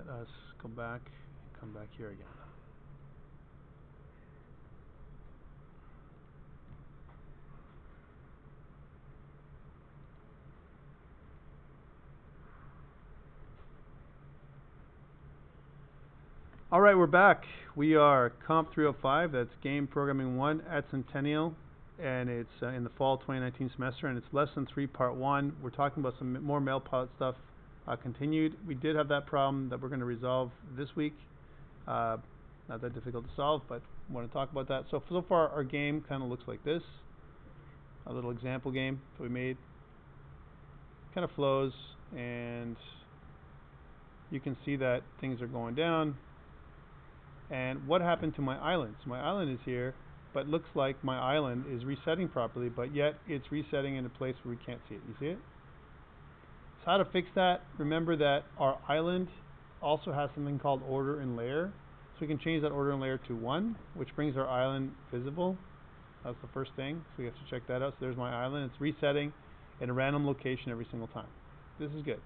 let us go back and come back here again. All right, we're back. We are COMP305. That's Game Programming 1 at Centennial, and it's in the fall 2019 semester, and it's Lesson 3, Part 1. We're talking about some more MailPilot stuff continued. We did have that problem that we're going to resolve this week. Not that difficult to solve, but I want to talk about that. So far, our game kind of looks like this. A little example game that we made. Kind of flows, and you can see that things are going down. And what happened to my island? So my island is here, but looks like my island is resetting properly, but yet it's resetting in a place where we can't see it. You see it? So how to fix that? Remember that our island also has something called order and layer. So we can change that order and layer to 1, which brings our island visible. That's the first thing. So we have to check that out. So there's my island. It's resetting in a random location every single time. This is good.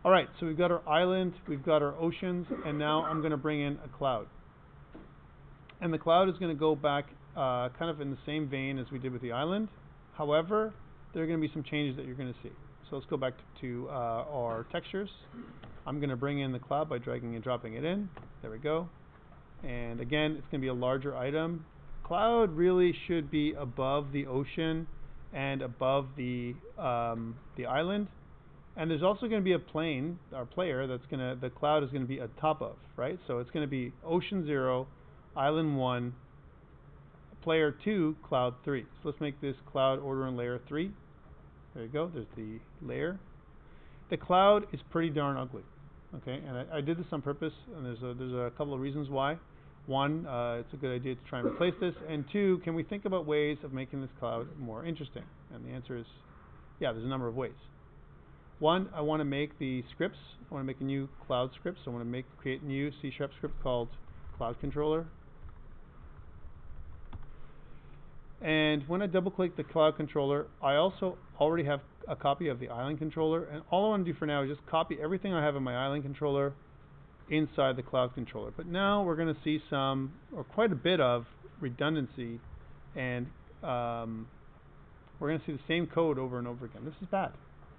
Alright, so we've got our island, we've got our oceans, and now I'm going to bring in a cloud. And the cloud is going to go back kind of in the same vein as we did with the island. However, there are going to be some changes that you're going to see. So let's go back to our textures. I'm going to bring in the cloud by dragging and dropping it in. There we go. And again, it's going to be a larger item. Cloud really should be above the ocean and above the island. And there's also going to be a plane, our player, that's going to, the cloud is going to be on top of, right? So it's going to be ocean 0, island 1, player 2, cloud 3. So let's make this cloud order and layer 3. There you go, there's the layer. The cloud is pretty darn ugly, okay? And I did this on purpose, and there's a couple of reasons why. One, it's a good idea to try and replace this. And two, can we think about ways of making this cloud more interesting? And the answer is, yeah, there's a number of ways. One, I want to make the scripts. I want to make a new cloud script. So I want to create a new C# script called Cloud Controller. And when I double click the Cloud Controller, I also already have a copy of the Island Controller. And all I want to do for now is just copy everything I have in my Island Controller inside the Cloud Controller. But now we're going to see some, or quite a bit of, redundancy. And we're going to see the same code over and over again. This is bad.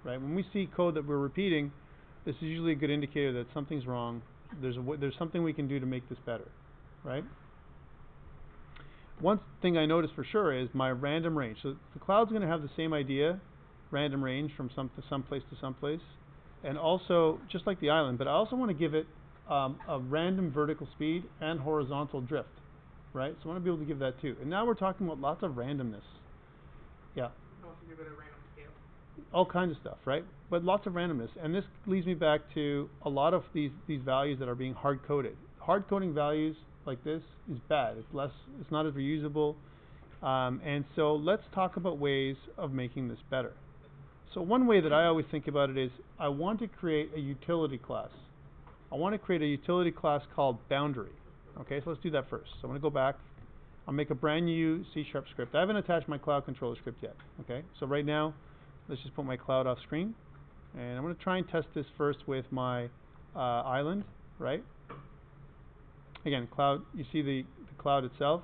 Right? When we see code that we're repeating, this is usually a good indicator that something's wrong. There's something we can do to make this better, right? One thing I noticed for sure is my random range. So the cloud's going to have the same idea, random range from some place to some place, and also just like the island. But I also want to give it a random vertical speed and horizontal drift, right? So I want to be able to give that too. And now we're talking about lots of randomness. Yeah. Also give it a random scale. All kinds of stuff, right? But lots of randomness. And this leads me back to a lot of these values that are being hard-coded. Hard-coding values like this is bad. It's not as reusable. And so let's talk about ways of making this better. So one way that I always think about it is I want to create a utility class. I want to create a utility class called boundary. Okay, so let's do that first. So I'm going to go back. I'll make a brand new C# script. I haven't attached my Cloud Controller script yet. Okay, so right now, let's just put my cloud off screen. And I'm going to try and test this first with my island, right? Again, cloud, you see the cloud itself.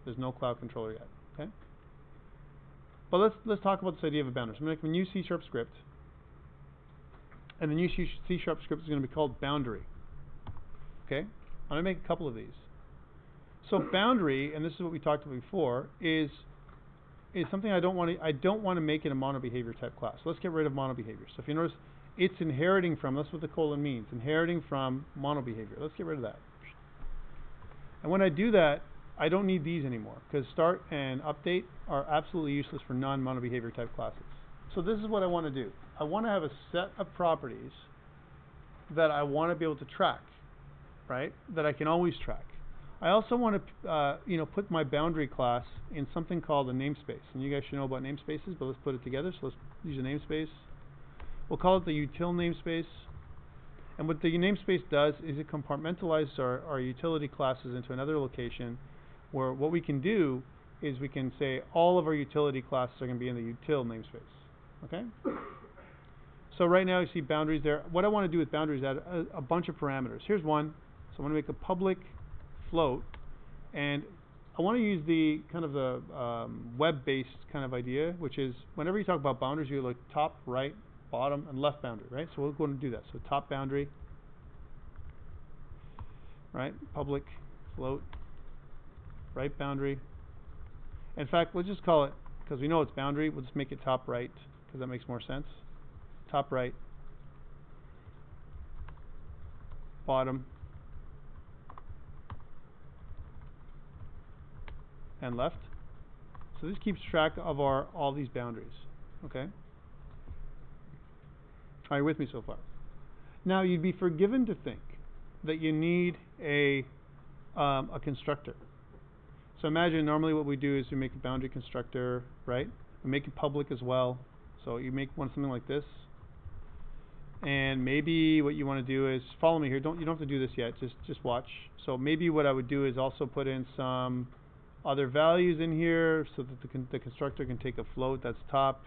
There's no Cloud Controller yet, okay? But let's talk about this idea of a boundary. So I'm going to make a new C# script. And the new C# script is going to be called boundary. Okay? I'm going to make a couple of these. So boundary, and this is what we talked about before, is something I don't want to make it a monobehavior type class. So let's get rid of monobehavior. So if you notice, it's inheriting from, that's what the colon means, inheriting from monobehavior. Let's get rid of that. And when I do that, I don't need these anymore, because start and update are absolutely useless for non-monobehavior type classes. So this is what I want to do. I want to have a set of properties that I want to be able to track, right? That I can always track. I also want to, put my boundary class in something called a namespace. And you guys should know about namespaces, but let's put it together. So let's use a namespace. We'll call it the util namespace. And what the namespace does is it compartmentalizes our utility classes into another location, where what we can do is we can say all of our utility classes are going to be in the util namespace. Okay? So right now you see boundaries there. What I want to do with boundaries is add a bunch of parameters. Here's one. So I want to make a public float, and I want to use the kind of the web-based kind of idea, which is whenever you talk about boundaries, you look top, right, bottom, and left boundary, right? So we're going to do that. So top boundary, right, public float, right boundary. In fact, we'll just call it, because we know it's boundary, we'll just make it top right, because that makes more sense. Top right, bottom, and left. So this keeps track of all these boundaries. Okay? Are you with me so far? Now you'd be forgiven to think that you need a constructor. So imagine normally what we do is we make a boundary constructor, right? We make it public as well. So you make something like this. And maybe what you want to do is follow me here. You don't have to do this yet. Just watch. So maybe what I would do is also put in some other values in here so that the constructor can take a float that's top,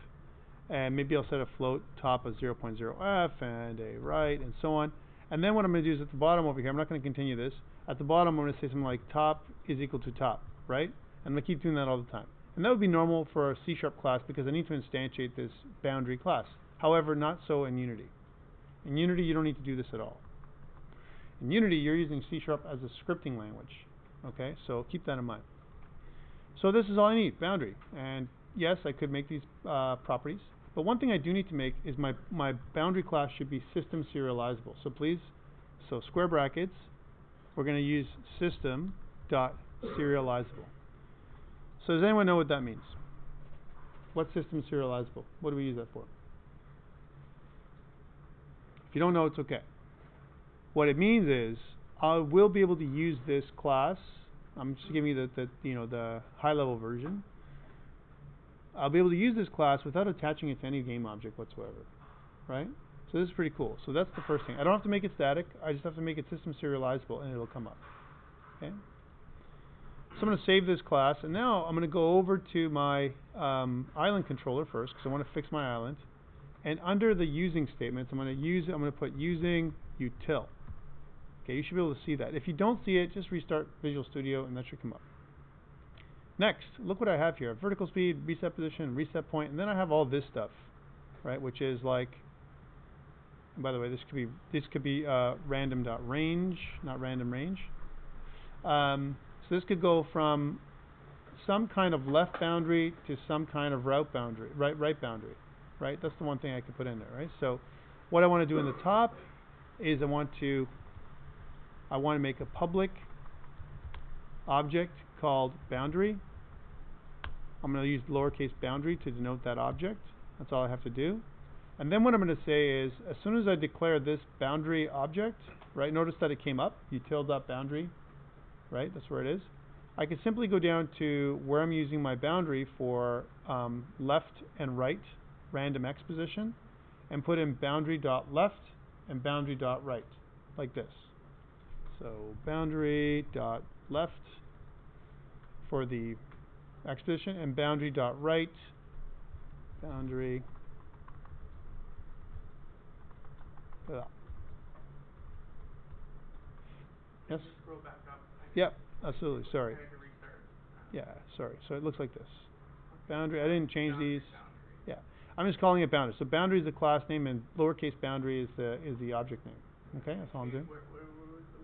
and maybe I'll set a float top of 0.0f and a right and so on. And then what I'm going to do is at the bottom over here, I'm not going to continue this. At the bottom I'm going to say something like top is equal to top, right? I'm going to keep doing that all the time. And that would be normal for a C# class because I need to instantiate this boundary class. However, not so in Unity. In Unity you don't need to do this at all. In Unity you're using C# as a scripting language. Okay, so keep that in mind. So this is all I need, boundary. And yes, I could make these properties. But one thing I do need to make is my boundary class should be system serializable. So please, so square brackets, we're going to use system.serializable. So does anyone know what that means? What's system serializable? What do we use that for? If you don't know, it's okay. What it means is I will be able to use this class. I'm just giving you the high-level version. I'll be able to use this class without attaching it to any game object whatsoever, right? So this is pretty cool. So that's the first thing. I don't have to make it static. I just have to make it system serializable, and it'll come up. Okay. So I'm going to save this class, and now I'm going to go over to my island controller first because I want to fix my island. And under the using statements, I'm going to put using util. Okay, you should be able to see that. If you don't see it, just restart Visual Studio and that should come up. Next, look what I have here. Vertical speed, reset position, reset point, and then I have all this stuff, right? Which is like, and by the way, this could be random.range, not random range. So this could go from some kind of left boundary to some kind of right boundary, right? That's the one thing I could put in there, right? So what I want to do in the top is I want to make a public object called boundary. I'm going to use lowercase boundary to denote that object. That's all I have to do. And then what I'm going to say is, as soon as I declare this boundary object, right, notice that it came up, util.boundary, right, that's where it is. I can simply go down to where I'm using my boundary for left and right random x position and put in boundary.left and boundary.right, like this. So boundary.left for the x position and boundary.right, boundary. Yes? Scroll back up. Yep, absolutely, sorry. I had to restart. Yeah, sorry. So it looks like this. Boundary, I didn't change these. Boundary. Yeah, I'm just calling it boundary. So boundary is the class name and lowercase boundary is the object name. Okay, that's all I'm doing. Where was the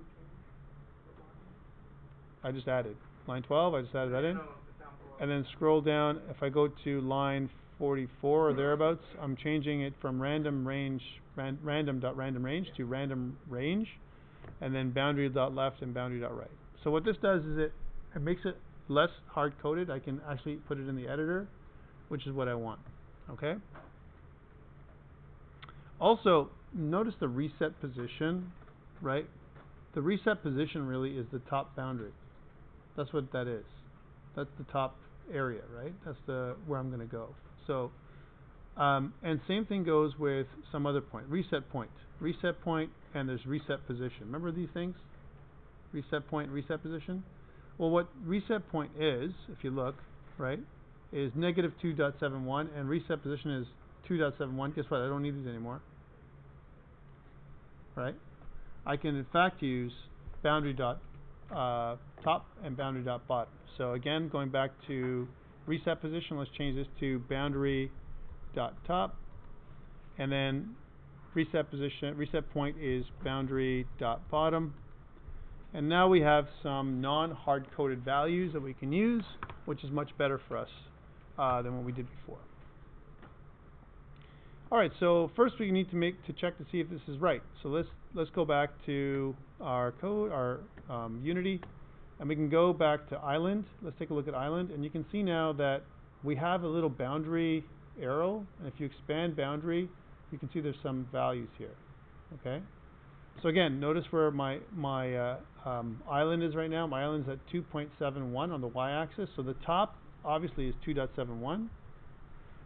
change? I just added line 12. I just added that in, No, it's down below. and then scroll down. If I go to line 44 or thereabouts, I'm changing it from random range, random.random range to random range, and then boundary.left and boundary.right. So what this does is it makes it less hard-coded. I can actually put it in the editor, which is what I want. Okay. Also, notice the reset position, right? The reset position really is the top boundary. That's what that is. That's the top area, right? That's where I'm going to go. So, and same thing goes with some other point. Reset point, and there's reset position. Remember these things? Reset point, reset position. Well, what reset point is, if you look, right, is -2.71, and reset position is 2.71. Guess what? I don't need these anymore. right? I can in fact use boundary dot top and boundary dot bottom. So again, going back to reset position, let's change this to boundary dot top, and then reset point is boundary dot bottom. And now we have some non-hard-coded values that we can use, which is much better for us than what we did before. All right, so first we need to check to see if this is right. So let's go back to our code, our Unity, and we can go back to island. Let's take a look at island, and you can see now that we have a little boundary arrow, and if you expand boundary, you can see there's some values here. Okay. So again, notice where my island is right now. My island's at 2.71 on the y-axis. So the top obviously is 2.71,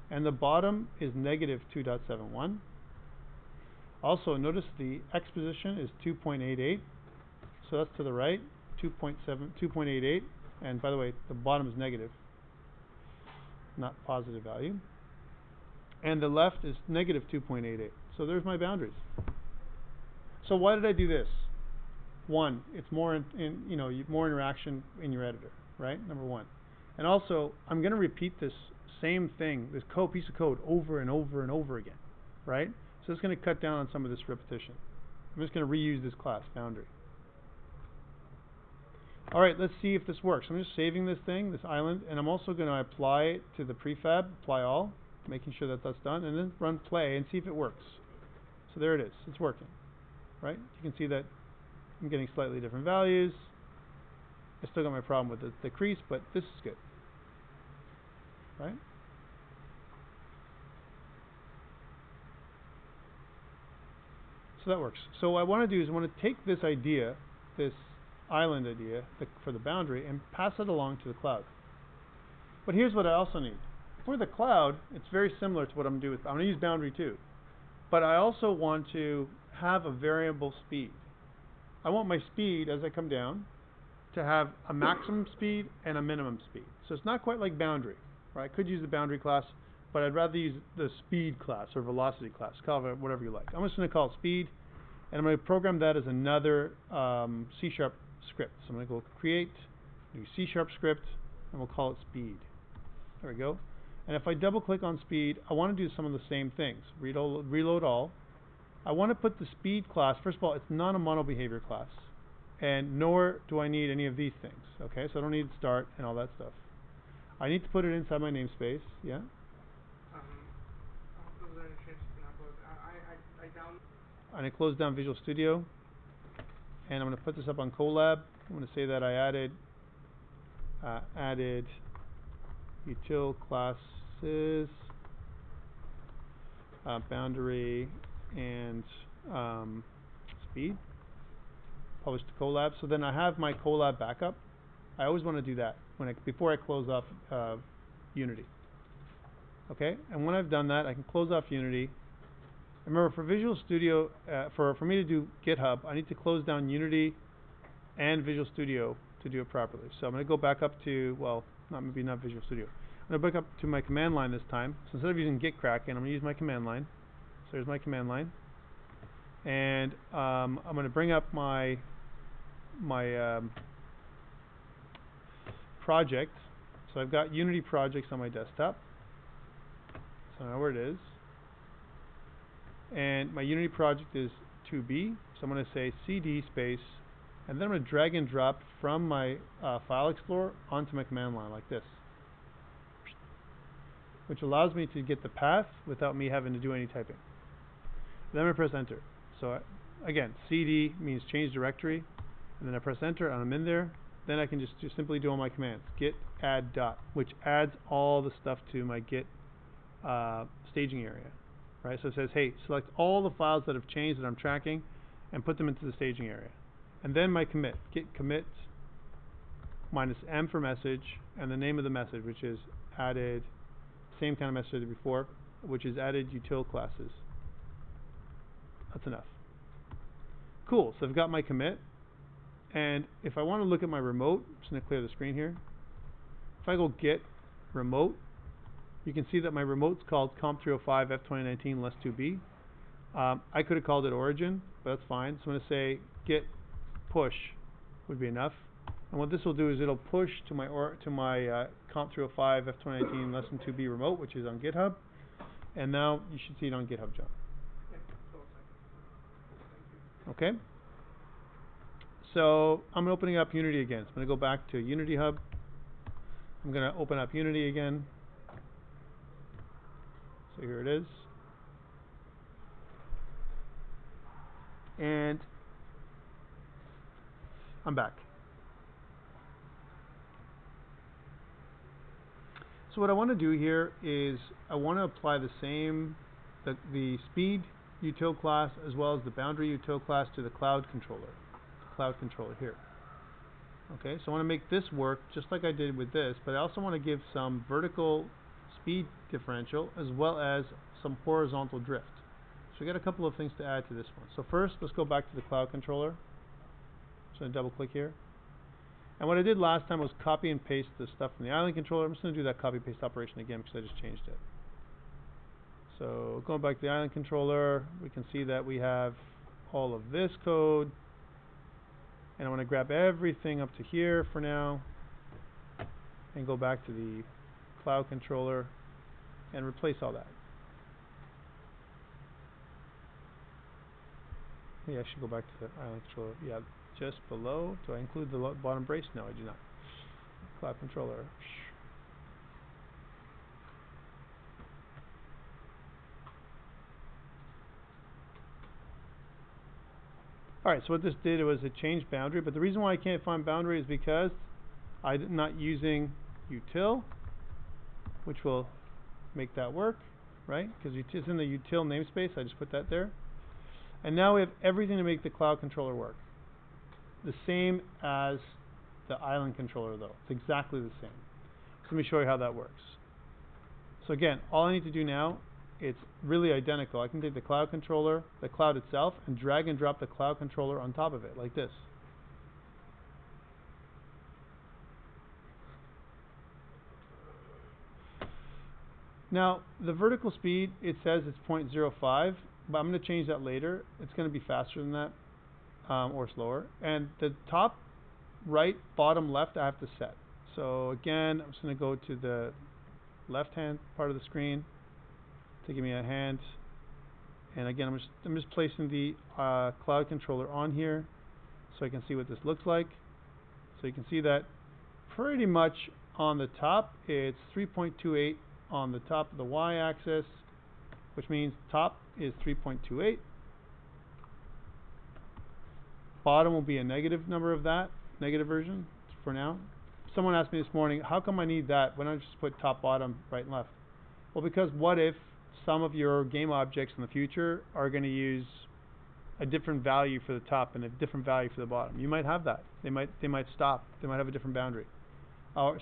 and the bottom is negative 2.71. Also, notice the x position is 2.88. So that's to the right, 2.88. And by the way, the bottom is negative, not positive value. And the left is negative 2.88. So there's my boundaries. So why did I do this? One, it's more more interaction in your editor, right? Number one. And also, I'm going to repeat this same thing, this piece of code over and over and over again, right? So it's going to cut down on some of this repetition. I'm just going to reuse this class, boundary. All right, let's see if this works. I'm just saving this thing, this island, and I'm also going to apply it to the prefab, apply all, making sure that that's done, and then run play and see if it works. So there it is. It's working. Right? You can see that I'm getting slightly different values. I still got my problem with the crease, but this is good. Right? So that works. So what I want to do is I want to take this idea, this island idea for the boundary, and pass it along to the cloud. But here's what I also need. For the cloud, it's very similar to what I'm going to do. I'm going to use boundary too. But I also want to have a variable speed. I want my speed as I come down to have a maximum speed and a minimum speed. So it's not quite like boundary, right? I could use the boundary class, but I'd rather use the speed class or velocity class. Call it whatever you like. I'm just going to call it speed, and I'm going to program that as another C# script. So I'm going to go create new C# script, and we'll call it speed. There we go. And if I double click on speed, I want to do some of the same things. Reload all. I want to put the speed class, first of all, it's not a mono behavior class, and nor do I need any of these things. Okay, so I don't need start and all that stuff. I need to put it inside my namespace. Yeah. Those are any changes you can upload. I download. I'm going to close down Visual Studio, and I'm going to put this up on Colab. I'm going to say that I added util classes, boundary, and speed, published to Colab. So then I have my Colab backup. I always want to do that before I close off Unity. Okay, and when I've done that, I can close off Unity. Remember, for Visual Studio, for me to do GitHub, I need to close down Unity and Visual Studio to do it properly. So I'm going to go back up to, well, maybe not Visual Studio. I'm going to back up to my command line this time. So instead of using git kraken, I'm going to use my command line. So there's my command line. And I'm going to bring up my project. So I've got Unity projects on my desktop. So I know where it is. And my Unity project is 2B. So I'm going to say cd space, and then I'm going to drag and drop from my file explorer onto my command line like this, which allows me to get the path without me having to do any typing. Then I press enter. So again, cd means change directory, and then I press enter and I'm in there. Then I can just simply do all my commands. Git add dot, which adds all the stuff to my Git staging area. Right? So it says, hey, select all the files that have changed that I'm tracking and put them into the staging area. And then my commit, git commit -m for message, and the name of the message, which is added, same kind of message as before, which is added util classes. That's enough. Cool, so I've got my commit, and if I want to look at my remote, I'm just going to clear the screen here. If I go git remote, you can see that my remote's called COMP305 F2019 less 2B. I could have called it origin, but that's fine. So I'm going to say git push would be enough. And what this will do is it'll push to my COMP305 F2019 lesson 2B remote, which is on GitHub. And now you should see it on GitHub, John. Yeah, hold on a second. Thank you. Okay. So I'm opening up Unity again. So I'm going to go back to Unity Hub. I'm going to open up Unity again. So here it is. And I'm back. So what I want to do here is I want to apply the same, the speed util class as well as the boundary util class to the cloud controller here. Okay, so I want to make this work just like I did with this, but I also want to give some vertical speed differential as well as some horizontal drift. So we got a couple of things to add to this one. So first, let's go back to the cloud controller. So I'm going to double click here. And what I did last time was copy and paste the stuff from the island controller. I'm just going to do that copy paste operation again because I just changed it. So going back to the island controller, we can see that we have all of this code. And I want to grab everything up to here for now and go back to the cloud controller and replace all that. Maybe I should go back to the island controller. Yeah, just below. Do I include the bottom brace? No, I do not. Cloud controller. Alright, so what this did was it changed boundary, but the reason why I can't find boundary is because I'm not using util, which will make that work, right? Because it's in the util namespace, I just put that there. And now we have everything to make the cloud controller work. The same as the island controller though. It's exactly the same. So let me show you how that works. So again, all I need to do now, it's really identical. I can take the cloud controller, the cloud itself, and drag and drop the cloud controller on top of it, like this. Now, the vertical speed, it says it's 0.05, but I'm going to change that later. It's going to be faster than that, or slower. And the top, right, bottom, left, I have to set. So again, I'm just going to go to the left-hand part of the screen to give me a hand. And again, I'm just placing the cloud controller on here so I can see what this looks like. So you can see that pretty much on the top, it's 3.28 on the top of the y-axis, which means top is 3.28. Bottom will be a negative number of that, negative version for now. Someone asked me this morning, how come I need that? Why don't I just put top, bottom, right, and left? Well, because what if some of your game objects in the future are going to use a different value for the top and a different value for the bottom? You might have that. They might stop. They might have a different boundary.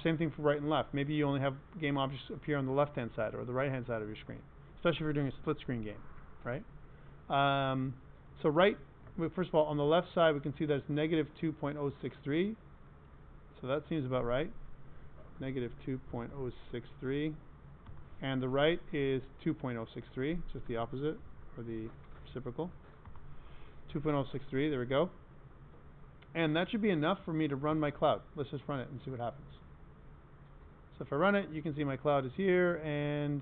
Same thing for right and left. Maybe you only have game objects appear on the left-hand side or the right-hand side of your screen, especially if you're doing a split-screen game, right? So first of all, on the left side, we can see that's negative 2.063. So that seems about right. Negative 2.063. And the right is 2.063, just the opposite, or the reciprocal. 2.063, there we go. And that should be enough for me to run my cloud. Let's just run it and see what happens. So if I run it, you can see my cloud is here, and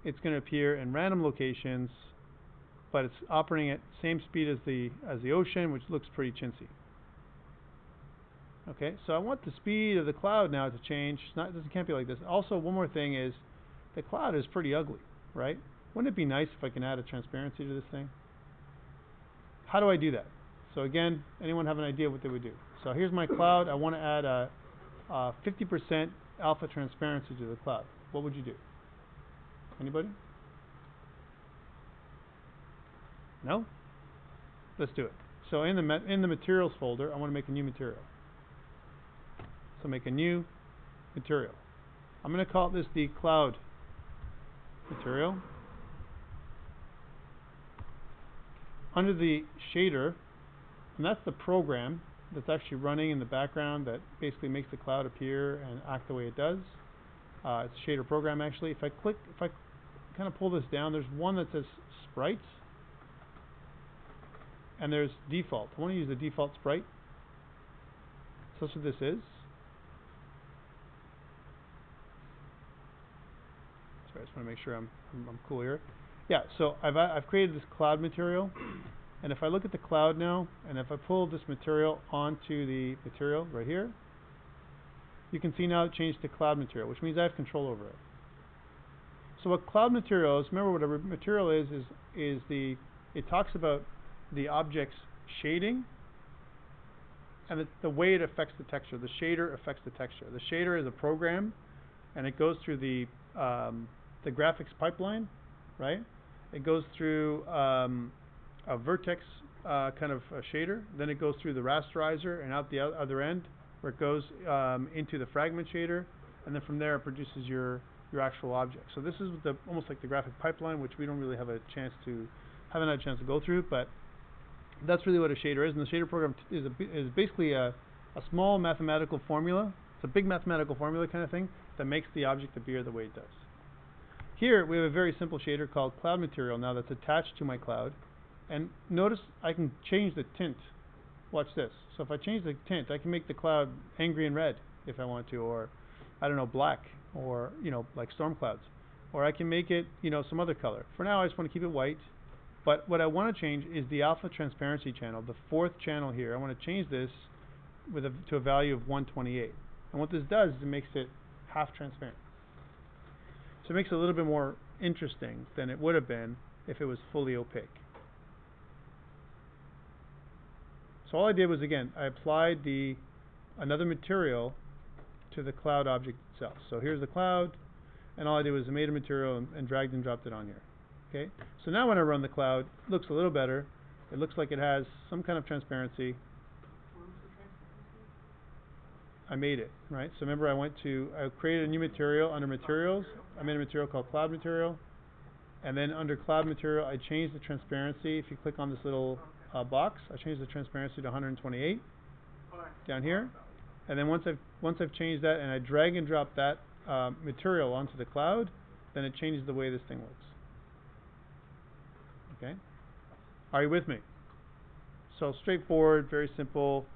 it's going to appear in random locations, but it's operating at the same speed as the ocean, which looks pretty chintzy. Okay, so I want the speed of the cloud now to change. It can't be like this. Also, one more thing is, the cloud is pretty ugly, right? Wouldn't it be nice if I can add a transparency to this thing? How do I do that? So again, anyone have an idea what they would do? So here's my cloud. I want to add a 50% alpha transparency to the cloud. What would you do? Anybody? No? Let's do it. So in the materials folder, I want to make a new material. So make a new material. I'm going to call this the cloud material. Under the shader, and that's the program that's actually running in the background that basically makes the cloud appear and act the way it does. It's a shader program actually. If I kind of pull this down, there's one that says sprites. and there's default. I want to use the default sprite. So that's what this is. Sorry, I just want to make sure I'm cool here. Yeah, so I've created this cloud material, and if I look at the cloud now, and if I pull this material onto the material right here, you can see now it changed to cloud material, which means I have control over it. So what cloud material is, remember what a material is it talks about the object's shading and the way it affects the texture. The shader affects the texture. The shader is a program, and it goes through the graphics pipeline, right? It goes through a vertex kind of a shader, then it goes through the rasterizer and out the other end, where it goes into the fragment shader, and then from there it produces your actual object. So this is almost like the graphic pipeline, which we don't really haven't had a chance to go through, but that's really what a shader is. And the shader program is basically a small mathematical formula. It's a big mathematical formula kind of thing that makes the object appear the way it does. Here we have a very simple shader called cloud material now that's attached to my cloud. And notice I can change the tint. Watch this. So if I change the tint, I can make the cloud angry and red if I want to, or I don't know, black, or like storm clouds, or I can make it some other color. For now I just want to keep it white, but what I want to change is the alpha transparency channel, the fourth channel here. I want to change this to a value of 128, and what this does is it makes it half transparent. So it makes it a little bit more interesting than it would have been if it was fully opaque. So all I did was, again, I applied another material to the cloud object itself. So here's the cloud, and all I did was I made a material and dragged and dropped it on here. Okay. So now when I run the cloud, it looks a little better. It looks like it has some kind of transparency. I made it, right? So remember I created a new material under materials. I made a material called cloud material, and then under cloud material I changed the transparency. If you click on this little box, I changed the transparency to 128 down here. And then once I've changed that and I drag and drop that material onto the cloud, then it changes the way this thing looks. Okay? Are you with me? So straightforward, very simple,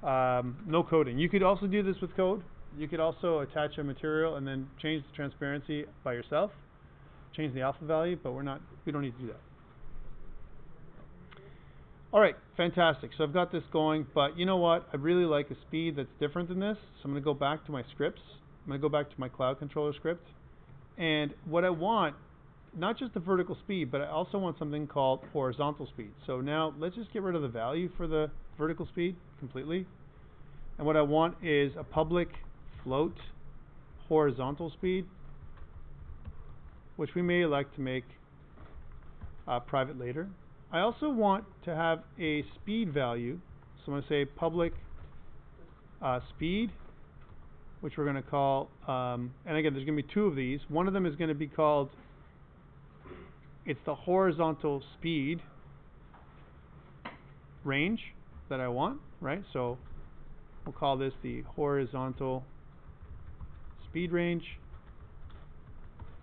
no coding. You could also do this with code. You could also attach a material and then change the transparency by yourself, change the alpha value, but we don't need to do that. Alright, fantastic. So I've got this going, but you know what? I really like a speed that's different than this. So I'm going to go back to my scripts. I'm going to go back to my cloud controller script. And what I want, not just the vertical speed, but I also want something called horizontal speed. So now let's just get rid of the value for the vertical speed completely. And what I want is a public float horizontal speed, which we may like to make private later. I also want to have a speed value, so I'm going to say public speed, which we're going to call, and again there's going to be two of these. One of them is going to be called, it's the horizontal speed range that I want, right? So we'll call this the horizontal speed range,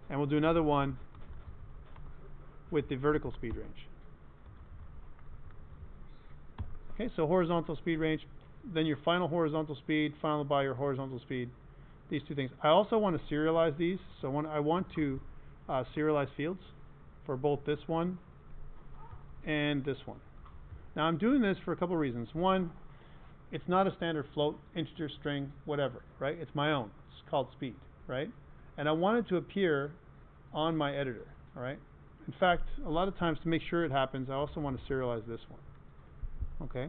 and we'll do another one with the vertical speed range. Okay, so horizontal speed range, then your final horizontal speed, followed by your horizontal speed, these two things. I also want to serialize these, so I want to serialize fields for both this one and this one. Now I'm doing this for a couple of reasons. One, it's not a standard float, integer, string, whatever, right? It's my own. It's called speed, right? And I want it to appear on my editor, all right? In fact, a lot of times to make sure it happens, I also want to serialize this one. Okay,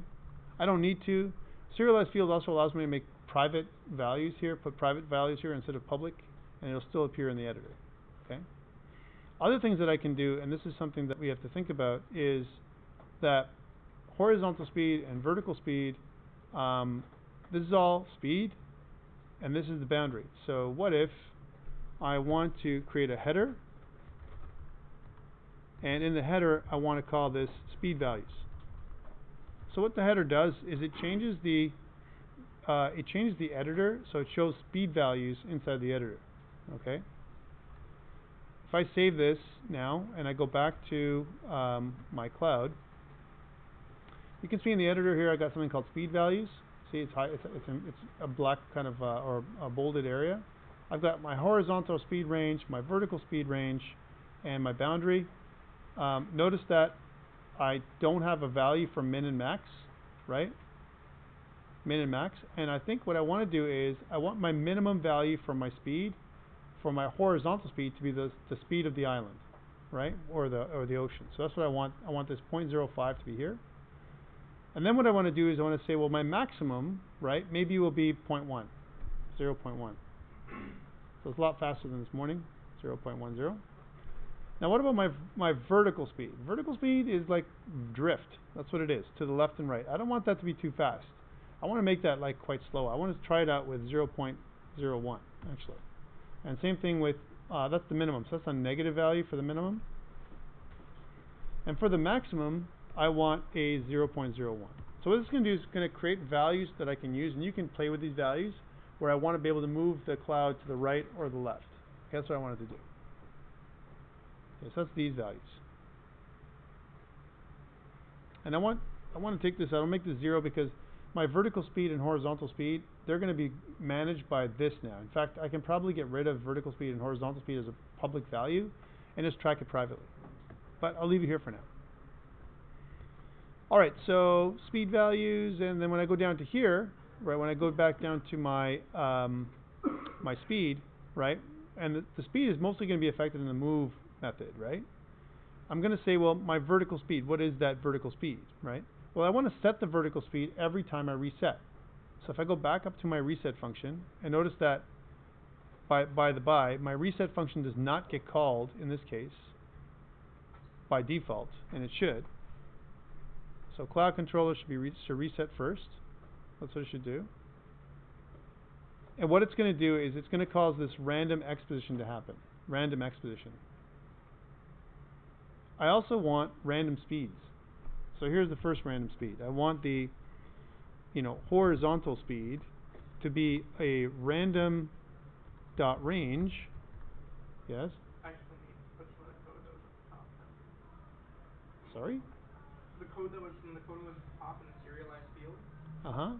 I don't need to. Serialized field also allows me to make private values here, put private values here instead of public, and it'll still appear in the editor. Okay. Other things that I can do, and this is something that we have to think about, is that horizontal speed and vertical speed, this is all speed, and this is the boundary. So what if I want to create a header, and in the header I want to call this speed values. So what the header does is it changes the editor, so it shows speed values inside the editor. Okay. If I save this now and I go back to my cloud, You can see in the editor here I got something called speed values. See, it's high. It's a black kind of or a bolded area. I've got my horizontal speed range, my vertical speed range, and my boundary. Notice that I don't have a value for min and max, right? Min and max. And I think what I want to do is I want my minimum value for my speed, for my horizontal speed, to be the speed of the island, right? Or the ocean. So that's what I want. I want this 0.05 to be here. And then what I want to do is I want to say, well, my maximum, right, maybe will be 0.1, 0.1. So it's a lot faster than this morning, 0.10. Now what about my vertical speed? Vertical speed is like drift. That's what it is, to the left and right. I don't want that to be too fast. I want to make that like quite slow. I want to try it out with 0.01 actually. And same thing with, that's the minimum. So that's a negative value for the minimum. And for the maximum, I want a 0.01. So what this is going to do is going to create values that I can use, and you can play with these values where I want to be able to move the cloud to the right or the left. Okay, that's what I wanted to do. Okay, so that's these values. And I want to take this out. I'll make this 0 because my vertical speed and horizontal speed, they're going to be managed by this now. In fact, I can probably get rid of vertical speed and horizontal speed as a public value and just track it privately. But I'll leave it here for now. Alright, so speed values, and then when I go down to here, right, when I go back down to my my speed, right, and the speed is mostly going to be affected in the move method, right? I'm going to say, well, my vertical speed, what is that vertical speed, right? Well, I want to set the vertical speed every time I reset. So if I go back up to my reset function, and notice that by the by, my reset function does not get called in this case by default, and it should. So cloud controller should reset first. That's what it should do. And what it's going to do is it's going to cause this random exposition to happen. Random exposition. I also want random speeds. So here's the first random speed. I want the, horizontal speed to be a random dot range. Yes. Actually, what's the code that was at the top then? Sorry. The code that was at the top in the serialized field. Uh-huh.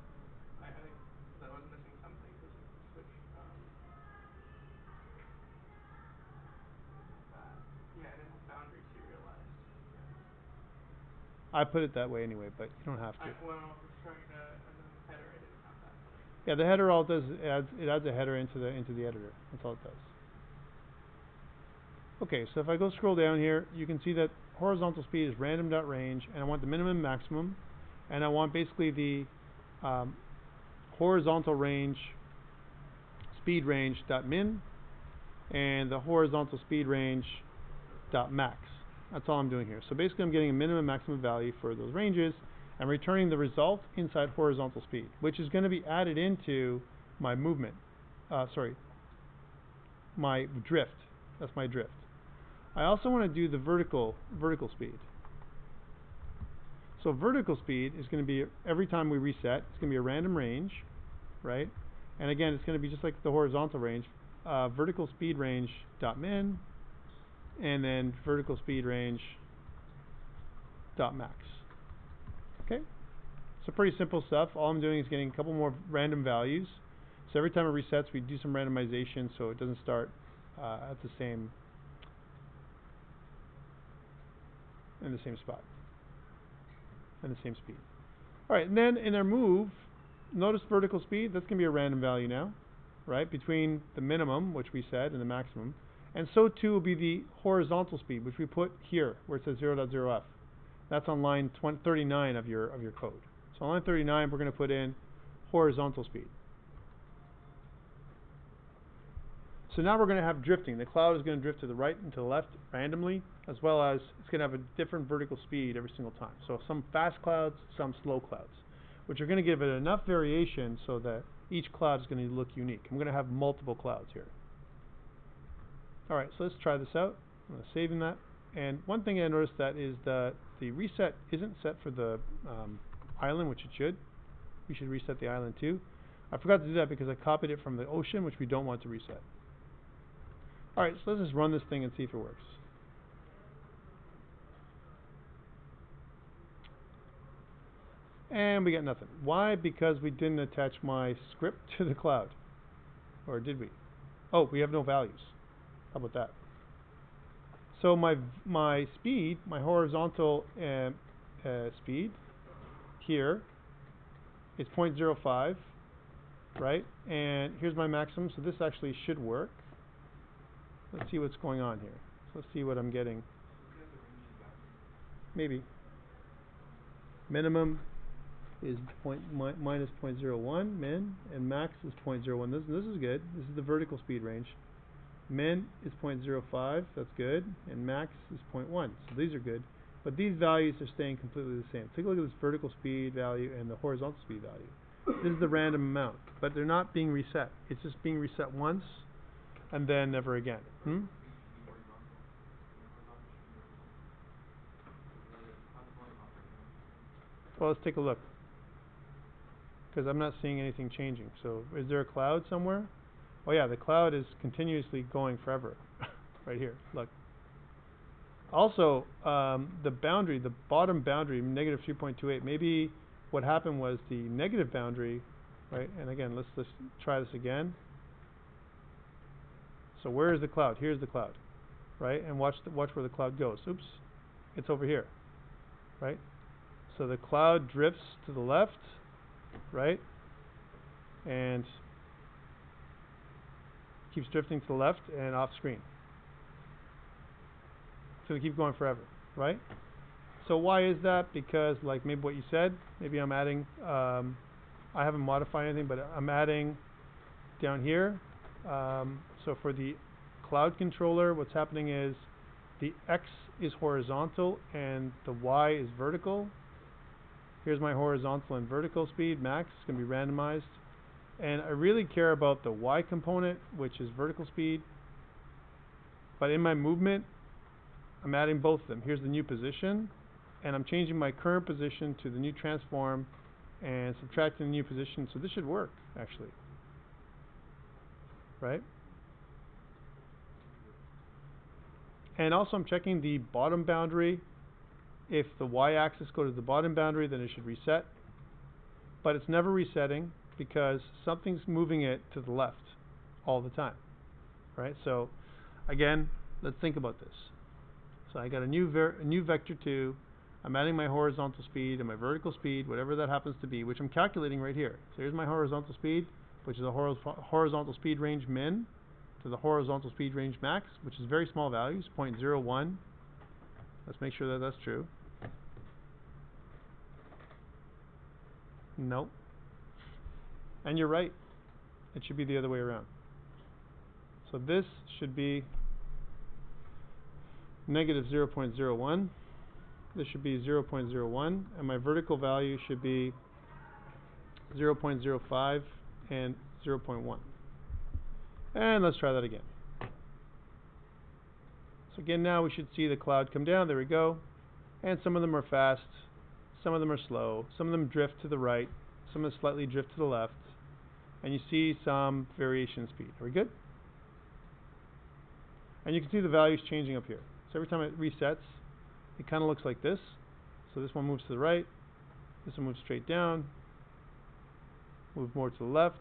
I think that I was missing something because it switched. Yeah, I didn't have boundary serialized. I put it that way anyway, but you don't have to. Well, I was trying to, and then the header, I didn't have that. Yeah, the header all does it adds a header into the editor. That's all it does. Okay, so if I go scroll down here, you can see that horizontal speed is random.range, and I want the minimum maximum, and I want basically the horizontal range speed range dot min and the horizontal speed range dot max. That's all I'm doing here. So basically I'm getting a minimum maximum value for those ranges and returning the result inside horizontal speed, which is going to be added into my movement. My drift. That's my drift. I also want to do the vertical speed. So vertical speed is going to be, every time we reset, it's going to be a random range, right? And again, it's going to be just like the horizontal range, vertical speed range dot min, and then vertical speed range dot max. Okay? So pretty simple stuff. All I'm doing is getting a couple more random values. So every time it resets, we do some randomization so it doesn't start at the same in the same spot and the same speed. Alright, and then in our move, notice vertical speed, that's going to be a random value now, right, between the minimum, which we said, and the maximum. And so too will be the horizontal speed, which we put here, where it says 0.0f. That's on line 39 of your code. So on line 39, we're going to put in horizontal speed. So now we're going to have drifting. The cloud is going to drift to the right and to the left randomly, as well as it's going to have a different vertical speed every single time. So some fast clouds, some slow clouds, which are going to give it enough variation so that each cloud is going to look unique. I'm going to have multiple clouds here. Alright, so let's try this out. I'm going to saving that. And one thing I noticed that is that the reset isn't set for the island, which it should. We should reset the island too. I forgot to do that because I copied it from the ocean, which we don't want to reset. Alright, so let's just run this thing and see if it works. And we got nothing. Why? Because we didn't attach my script to the cloud. Or did we? Oh, we have no values. How about that? So my speed, my horizontal speed here is 0.05, right? And here's my maximum, so this actually should work. Let's see what's going on here. So let's see what I'm getting. Maybe. Minimum is minus 0.01 min, and max is 0.01. This is good. This is the vertical speed range. Min is 0.05, that's good, and max is 0.1, so these are good. But these values are staying completely the same. Take a look at this vertical speed value and the horizontal speed value. This is the random amount, but they're not being reset. It's just being reset once, and then never again. Well, let's take a look, because I'm not seeing anything changing. So is there a cloud somewhere? Oh yeah, the cloud is continuously going forever. Right here, look. Also, the boundary, the bottom boundary, negative 3.28, maybe what happened was the negative boundary, right? And again, let's try this again. So where is the cloud? Here's the cloud, right? And watch where the cloud goes. Oops, it's over here, right? So the cloud drifts to the left, right? And keeps drifting to the left and off screen. So they keep going forever, right? So why is that? Because like maybe what you said, maybe I'm adding, I haven't modified anything, but I'm adding down here. So for the cloud controller, what's happening is the X is horizontal and the Y is vertical. Here's my horizontal and vertical speed, max, it's going to be randomized. And I really care about the Y component, which is vertical speed. But in my movement, I'm adding both of them. Here's the new position, and I'm changing my current position to the new transform and subtracting the new position. So this should work, actually. Right? And also I'm checking the bottom boundary. If the y-axis goes to the bottom boundary, then it should reset. But it's never resetting because something's moving it to the left all the time. Right? So again, let's think about this. So I got a new vector 2. I'm adding my horizontal speed and my vertical speed, whatever that happens to be, which I'm calculating right here. So here's my horizontal speed, which is a horizontal speed range min to the horizontal speed range max, which is very small values, 0.01. Let's make sure that that's true. Nope. And you're right. It should be the other way around. So this should be negative 0.01. This should be 0.01, and my vertical value should be 0.05 and 0.1. And let's try that again. So again, now we should see the cloud come down. There we go. And some of them are fast, some of them are slow, some of them drift to the right, some of them slightly drift to the left, and you see some variation in speed. Are we good? And you can see the values changing up here. So every time it resets, it kind of looks like this. So this one moves to the right, this one moves straight down, move more to the left.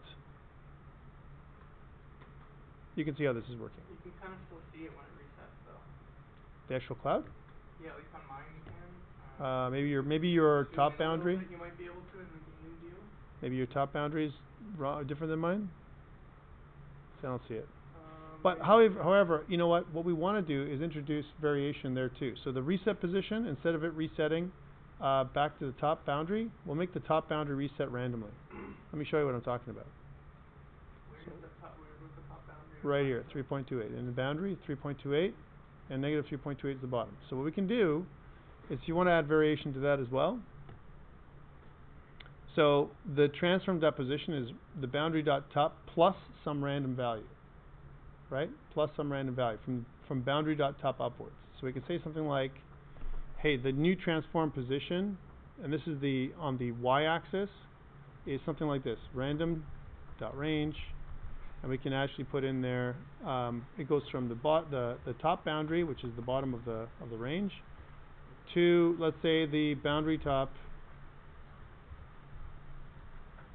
You can see how this is working. You can kind of still see it when it resets, though. The actual cloud? Yeah, at least on mine you can. Maybe your top boundary. You might be able to in the new view. Maybe your top boundary is different than mine. So I don't see it. But however, you know what? What we want to do is introduce variation there too. So the reset position, instead of it resetting back to the top boundary, we'll make the top boundary reset randomly. Let me show you what I'm talking about. Where's the top boundary? Right here, 3.28. In the boundary, 3.28, and negative 3.28 is the bottom. So what we can do is, you want to add variation to that as well. So the transform dot position is the boundary dot top plus some random value. Right? Plus some random value from boundary dot top upwards. So we can say something like, hey, the new transform position, and this is on the y-axis, is something like this: random dot range, and we can actually put in there. It goes from the top boundary, which is the bottom of the range, to, let's say, the boundary top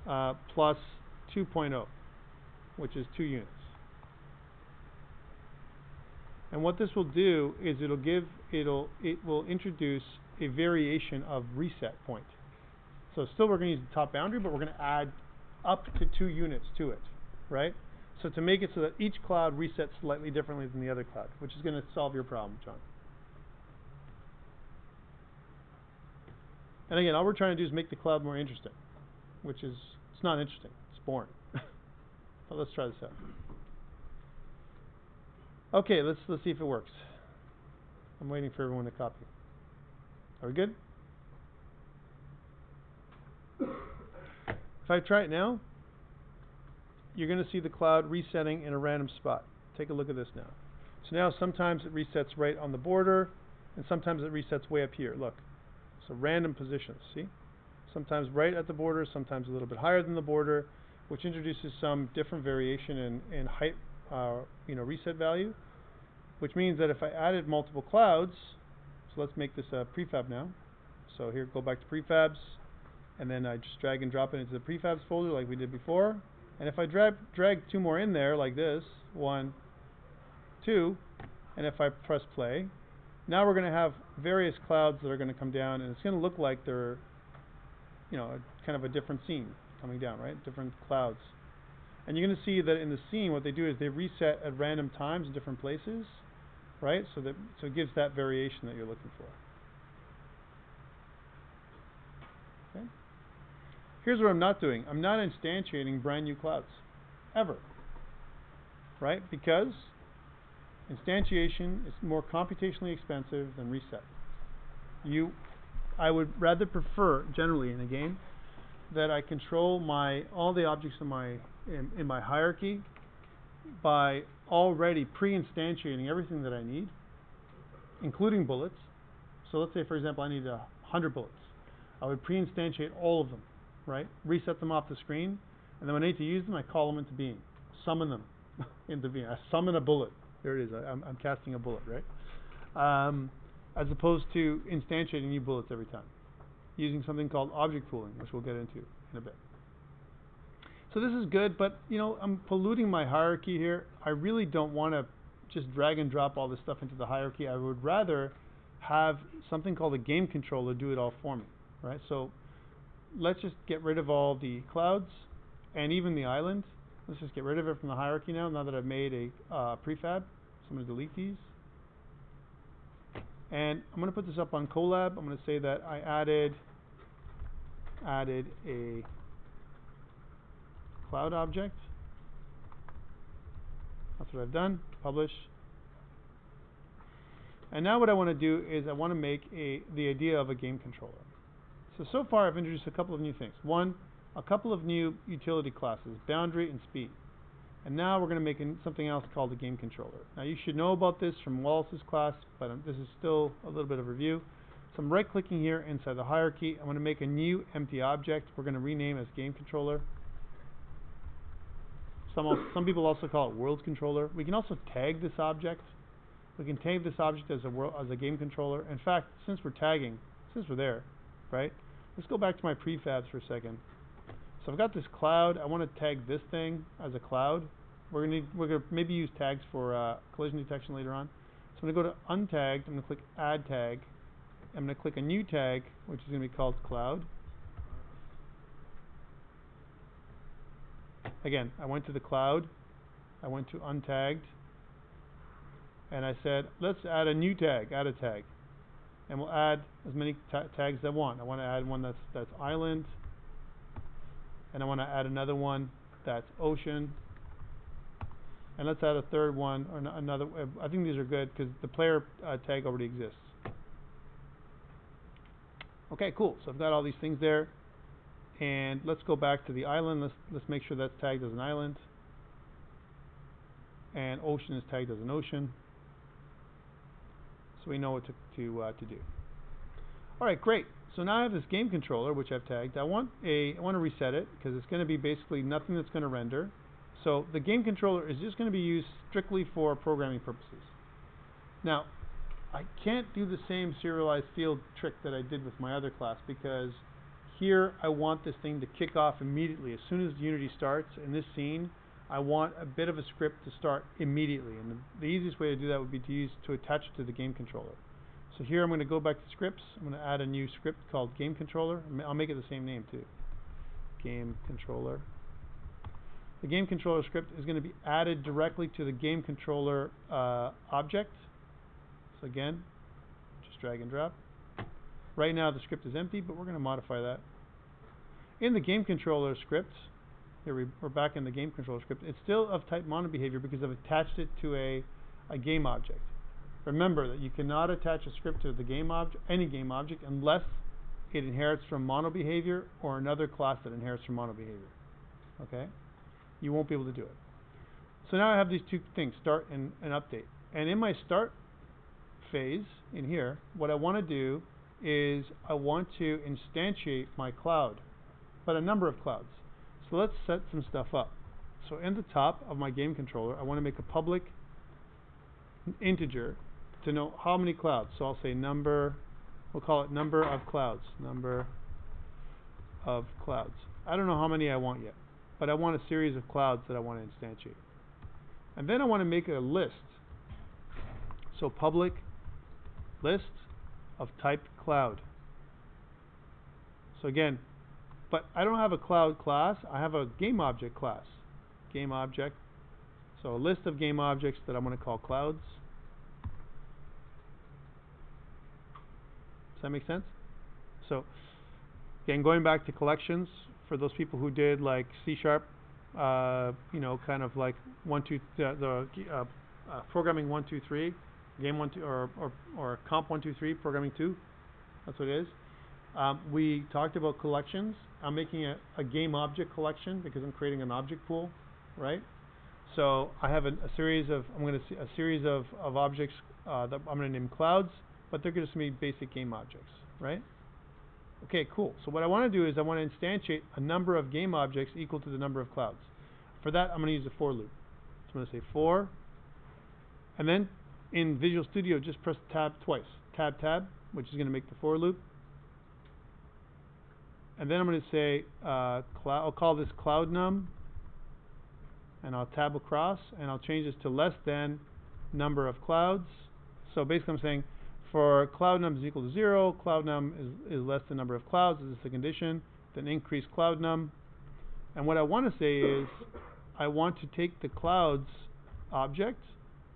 plus 2.0, which is 2 units. And what this will do is it will introduce a variation of reset point. So still we're going to use the top boundary, but we're going to add up to 2 units to it, right? So to make it so that each cloud resets slightly differently than the other cloud, which is going to solve your problem, John. And again, all we're trying to do is make the cloud more interesting, which is, it's not interesting, it's boring. But let's try this out. Okay, let's see if it works. I'm waiting for everyone to copy. Are we good? If I try it now, you're going to see the cloud resetting in a random spot. Take a look at this now. So now sometimes it resets right on the border, and sometimes it resets way up here. Look. So random positions, see? Sometimes right at the border, sometimes a little bit higher than the border, which introduces some different variation in height, reset value, which means that if I added multiple clouds, so let's make this a prefab now. So here, go back to prefabs, and then I just drag and drop it into the prefabs folder like we did before. And if I drag 2 more in there like this, 1, 2, and if I press play, now we're going to have various clouds that are going to come down, and it's going to look like they're, kind of a different scene coming down, right? Different clouds. And you're going to see that in the scene, what they do is they reset at random times in different places, right? So it gives that variation that you're looking for. Okay. Here's what I'm not doing. I'm not instantiating brand new clouds, ever, right? Because instantiation is more computationally expensive than reset. I would rather prefer, generally in a game, that I control all the objects in my hierarchy by already pre-instantiating everything that I need, including bullets. So let's say, for example, I need 100 bullets. I would pre-instantiate all of them, right? Reset them off the screen, and then when I need to use them, I call them into being, summon them into being. I summon a bullet. There it is. I'm casting a bullet, right? As opposed to instantiating new bullets every time, using something called object pooling, which we'll get into in a bit. So this is good, but I'm polluting my hierarchy here. I really don't want to just drag and drop all this stuff into the hierarchy. I would rather have something called a game controller do it all for me, right? So let's just get rid of all the clouds and even the island. Let's just get rid of it from the hierarchy now that I've made a prefab. So I'm going to delete these. And I'm going to put this up on Colab. I'm going to say that I added a cloud object. That's what I've done. Publish. And now what I want to do is I want to make the idea of a game controller. So far I've introduced a couple of new things. One, a couple of new utility classes, boundary and speed. And now we're going to make something else called a game controller. Now you should know about this from Wallace's class, but this is still a little bit of review. So I'm right clicking here inside the hierarchy. I'm going to make a new empty object. We're going to rename as game controller. Some people also call it world controller. We can also tag this object. We can tag this object as a game controller. In fact, since we're there, right? Let's go back to my prefabs for a second. So I've got this cloud. I want to tag this thing as a cloud. We're gonna maybe use tags for collision detection later on. So I'm going to go to untagged. I'm going to click add tag. I'm going to click a new tag, which is going to be called cloud. Again, I went to the cloud. I went to untagged. And I said, let's add a new tag, add a tag. And we'll add as many tags as I want. I want to add one that's island. And I want to add another one that's ocean. And let's add a third one, or another. I think these are good because the player tag already exists. Okay, cool. So I've got all these things there. And let's go back to the island. Let's make sure that's tagged as an island. And ocean is tagged as an ocean. So we know what to do. All right, great. So now I have this game controller, which I've tagged. I want to reset it because it's going to be basically nothing that's going to render. So the game controller is just going to be used strictly for programming purposes. Now, I can't do the same serialized field trick that I did with my other class because here I want this thing to kick off immediately. As soon as Unity starts in this scene, I want a bit of a script to start immediately. And the easiest way to do that would be to attach it to the game controller. So here I'm going to go back to scripts. I'm going to add a new script called game controller. I'll make it the same name too. Game controller. The game controller script is going to be added directly to the game controller object. So again, just drag and drop. Right now the script is empty, but we're going to modify that. In the game controller script, here we're back in the game controller script. It's still of type monobehavior because I've attached it to a game object. Remember that you cannot attach a script to the game object, any game object, unless it inherits from monobehavior or another class that inherits from monobehavior. Okay? You won't be able to do it. So now I have these two things, start and update. And in my start phase in here, what I want to do is I want to instantiate my cloud, but a number of clouds. So let's set some stuff up. So in the top of my game controller, I want to make a public integer to know how many clouds. So I'll say number, we'll call it number of clouds. Number of clouds. I don't know how many I want yet, but I want a series of clouds that I want to instantiate. And then I want to make a list. So public list of type cloud. So again, but I don't have a cloud class, I have a game object class. Game object. So a list of game objects that I'm going to call clouds. Does that make sense? So again, going back to collections, for those people who did like C#, you know, kind of like programming 1, 2, 3, game 1, 2, or COMP305 programming 2. That's what it is. We talked about collections. I'm making a game object collection because I'm creating an object pool, right? So I have a series of a series of objects that I'm going to name clouds, but they're just going to be basic game objects, right? Okay, cool. So what I want to do is I want to instantiate a number of game objects equal to the number of clouds. For that, I'm going to use a for loop. So I'm going to say for, and then in Visual Studio, just press tab twice. Tab, tab, which is going to make the for loop. And then I'm going to say, I'll call this cloud num, and I'll tab across, and I'll change this to less than number of clouds. So basically I'm saying for cloud num is equal to 0, cloud num is less than number of clouds, this is the condition, then increase cloud num. And what I want to say is, I want to take the clouds object,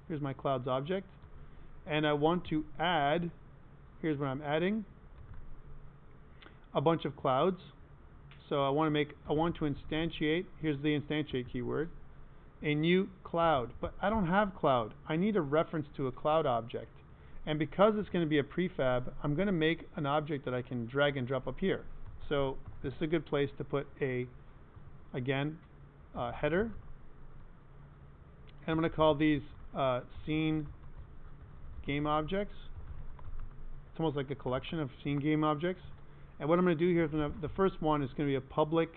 here's my clouds object, and I want to add, here's what I'm adding, a bunch of clouds. So I want to instantiate, here's the instantiate keyword, a new cloud. But I don't have cloud. I need a reference to a cloud object. And because it's going to be a prefab, I'm going to make an object that I can drag and drop up here. So this is a good place to put a, again, header. And I'm going to call these scene game objects. It's almost like a collection of scene game objects. And what I'm going to do here is the first one is going to be a public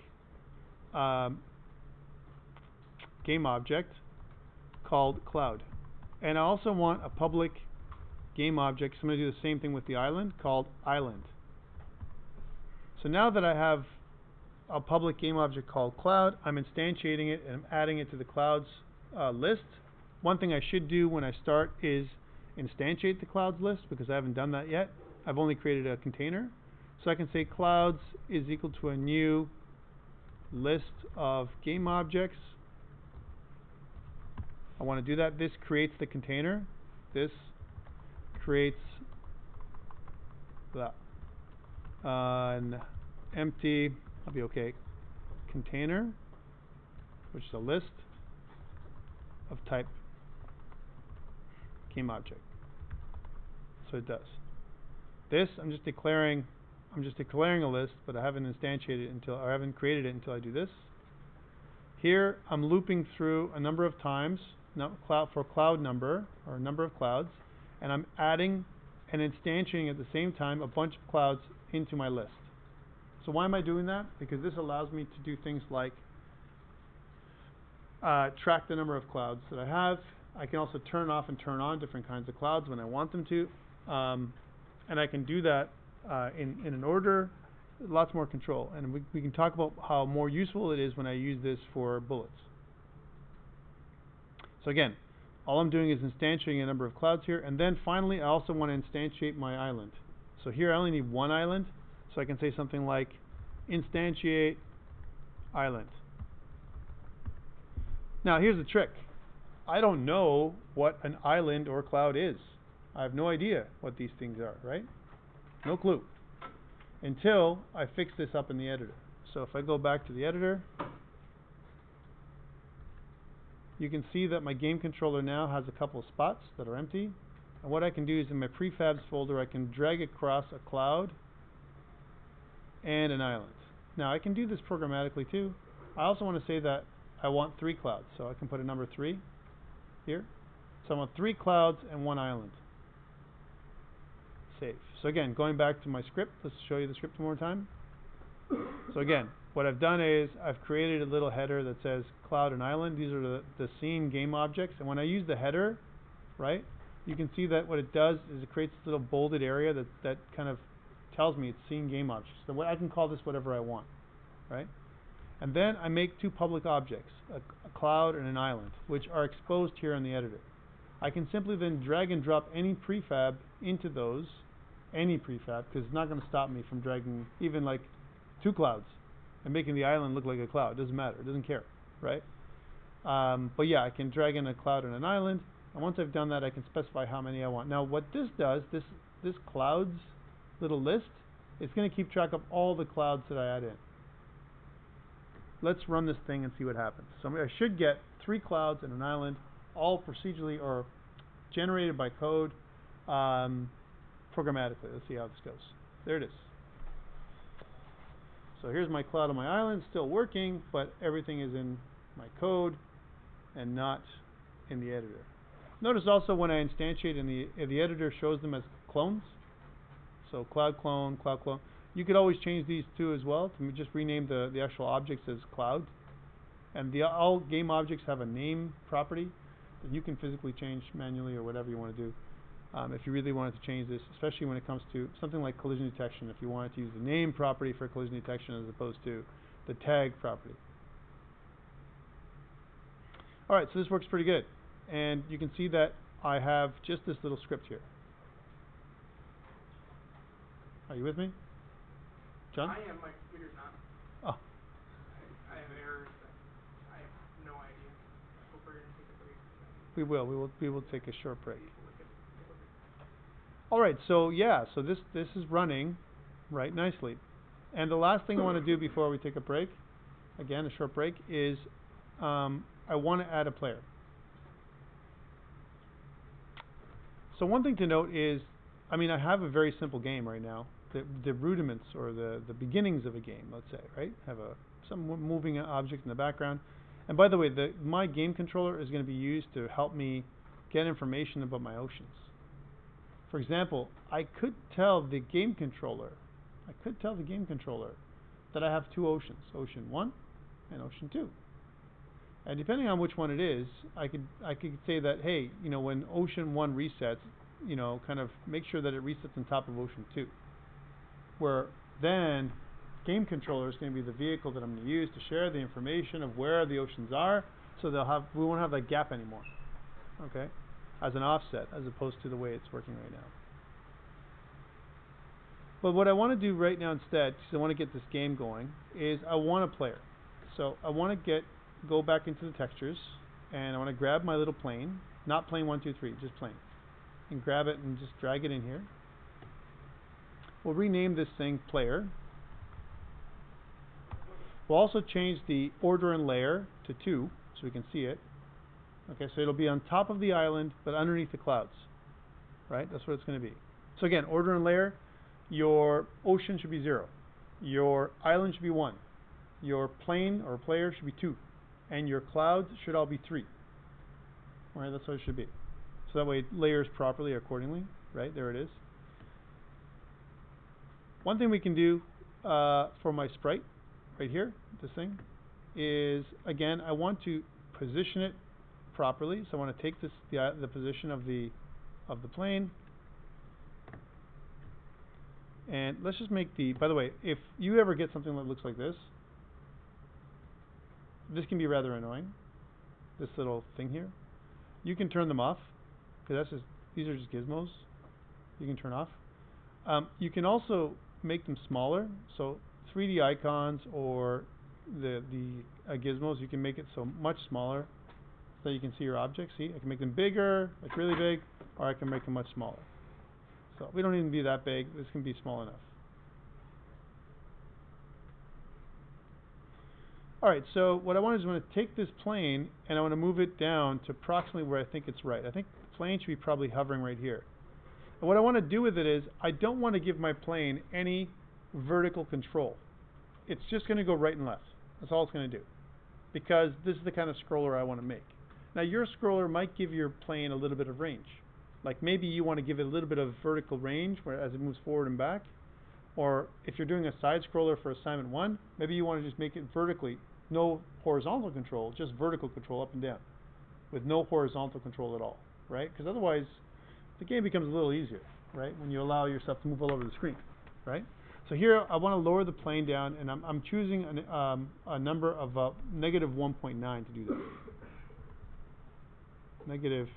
game object called cloud. And I also want a public game object, so I'm going to do the same thing with the island, called island. So now that I have a public game object called cloud, I'm instantiating it and I'm adding it to the clouds list. One thing I should do when I start is instantiate the clouds list, because I haven't done that yet. I've only created a container. So I can say clouds is equal to a new list of game objects. I want to do that. This creates the container. This creates the an empty, I'll be okay, container, which is a list of type game object. So it does. This I'm just declaring a list, but I haven't instantiated it until, or I haven't created it until I do this. Here I'm looping through a number of times for cloud number, or number of clouds, and I'm adding and instantiating at the same time a bunch of clouds into my list. So why am I doing that? Because this allows me to do things like track the number of clouds that I have. I can also turn off and turn on different kinds of clouds when I want them to, and I can do that in an order lots more control, and we can talk about how more useful it is when I use this for bullets. So again, all I'm doing is instantiating a number of clouds here, and then finally I also want to instantiate my island. So here I only need one island, so I can say something like instantiate island. Now here's the trick. I don't know what an island or cloud is. I have no idea what these things are, right? No clue. Until I fix this up in the editor. So if I go back to the editor, you can see that my game controller now has a couple of spots that are empty. And what I can do is in my prefabs folder, I can drag across a cloud and an island. Now I can do this programmatically too. I also want to say that I want 3 clouds, so I can put a number 3 here. So I want 3 clouds and 1 island. Save. So again, going back to my script, let's show you the script one more time. So again, what I've done is I've created a little header that says cloud and island. These are the scene game objects, and when I use the header, right, you can see that what it does is it creates this little bolded area that kind of tells me it's scene game objects. So I can call this whatever I want, right? And then I make 2 public objects, a cloud and an island, which are exposed here in the editor. I can simply then drag and drop any prefab into those, any prefab, because it's not going to stop me from dragging even like 2 clouds and making the island look like a cloud. It doesn't matter. It doesn't care, right? But yeah, I can drag in a cloud and an island, and once I've done that, I can specify how many I want. Now, what this does, this clouds little list, it's going to keep track of all the clouds that I add in. Let's run this thing and see what happens. So I should get 3 clouds and an island, all procedurally or generated by code programmatically. Let's see how this goes. There it is. So here's my cloud and my island, still working, but everything is in my code and not in the editor. Notice also when I instantiate in the editor shows them as clones. So cloud clone, cloud clone. You could always change these two as well to just rename the actual objects as cloud. And all game objects have a name property that you can physically change manually or whatever you want to do. If you really wanted to change this, especially when it comes to something like collision detection, if you wanted to use the name property for collision detection as opposed to the tag property. Alright, so this works pretty good. And you can see that I have just this little script here. Are you with me? John? I am. My computer's not. Oh. I have errors that I have no idea. Hope we're going to take a break. We will take a short break. Alright, so yeah, so this is running right nicely. And the last thing I want to do before we take a break, again a short break, is I want to add a player. So one thing to note is, I mean, I have a very simple game right now. The rudiments or the beginnings of a game, let's say, right? Have some moving object in the background. And by the way, my game controller is going to be used to help me get information about my oceans. For example, I could tell the game controller that I have 2 oceans, Ocean 1 and Ocean 2. And depending on which one it is, I could say that, hey, you know, when Ocean 1 resets, you know, kind of make sure that it resets on top of Ocean 2. Where then game controller is going to be the vehicle that I'm going to use to share the information of where the oceans are, so we won't have that gap anymore. Okay? As an offset, as opposed to the way it's working right now. But what I want to do right now instead, because I want to get this game going, is I want a player. So I want to go back into the textures, and I want to grab my little plane, not plane 1, 2, 3, just plane, and grab it and just drag it in here. We'll rename this thing player. We'll also change the order and layer to 2, so we can see it. Okay, so it'll be on top of the island, but underneath the clouds. Right? That's what it's going to be. So again, order and layer, your ocean should be 0. Your island should be 1. Your plane or player should be 2. And your clouds should all be 3. Alright, that's what it should be. So that way it layers properly accordingly. Right? There it is. One thing we can do for my sprite, right here, this thing, is, again, I want to position it properly. So I want to take the position of the plane, And let's just make the, by the way, if you ever get something that looks like this can be rather annoying, this little thing here. You can turn them off, because that's just, these are just gizmos. You can turn off. You can also make them smaller, so 3D icons or the gizmos, you can make it so much smaller so you can see your objects. See, I can make them bigger, like really big, or I can make them much smaller. So we don't need to be that big, this can be small enough. Alright, so what I want is I want to take this plane and I want to move it down to approximately where I think it's right. I think the plane should be probably hovering right here. And what I want to do with it is, I don't want to give my plane any vertical control. It's just going to go right and left. That's all it's going to do. Because this is the kind of scroller I want to make. Now your scroller might give your plane a little bit of range. Like maybe you want to give it a little bit of vertical range where as it moves forward and back. Or if you're doing a side scroller for assignment 1, maybe you want to just make it vertically. No horizontal control, just vertical control up and down. With no horizontal control at all. Right? Because otherwise the game becomes a little easier. Right? When you allow yourself to move all over the screen. Right? So here I want to lower the plane down, and I'm choosing a number of negative 1.9 to do that. Negative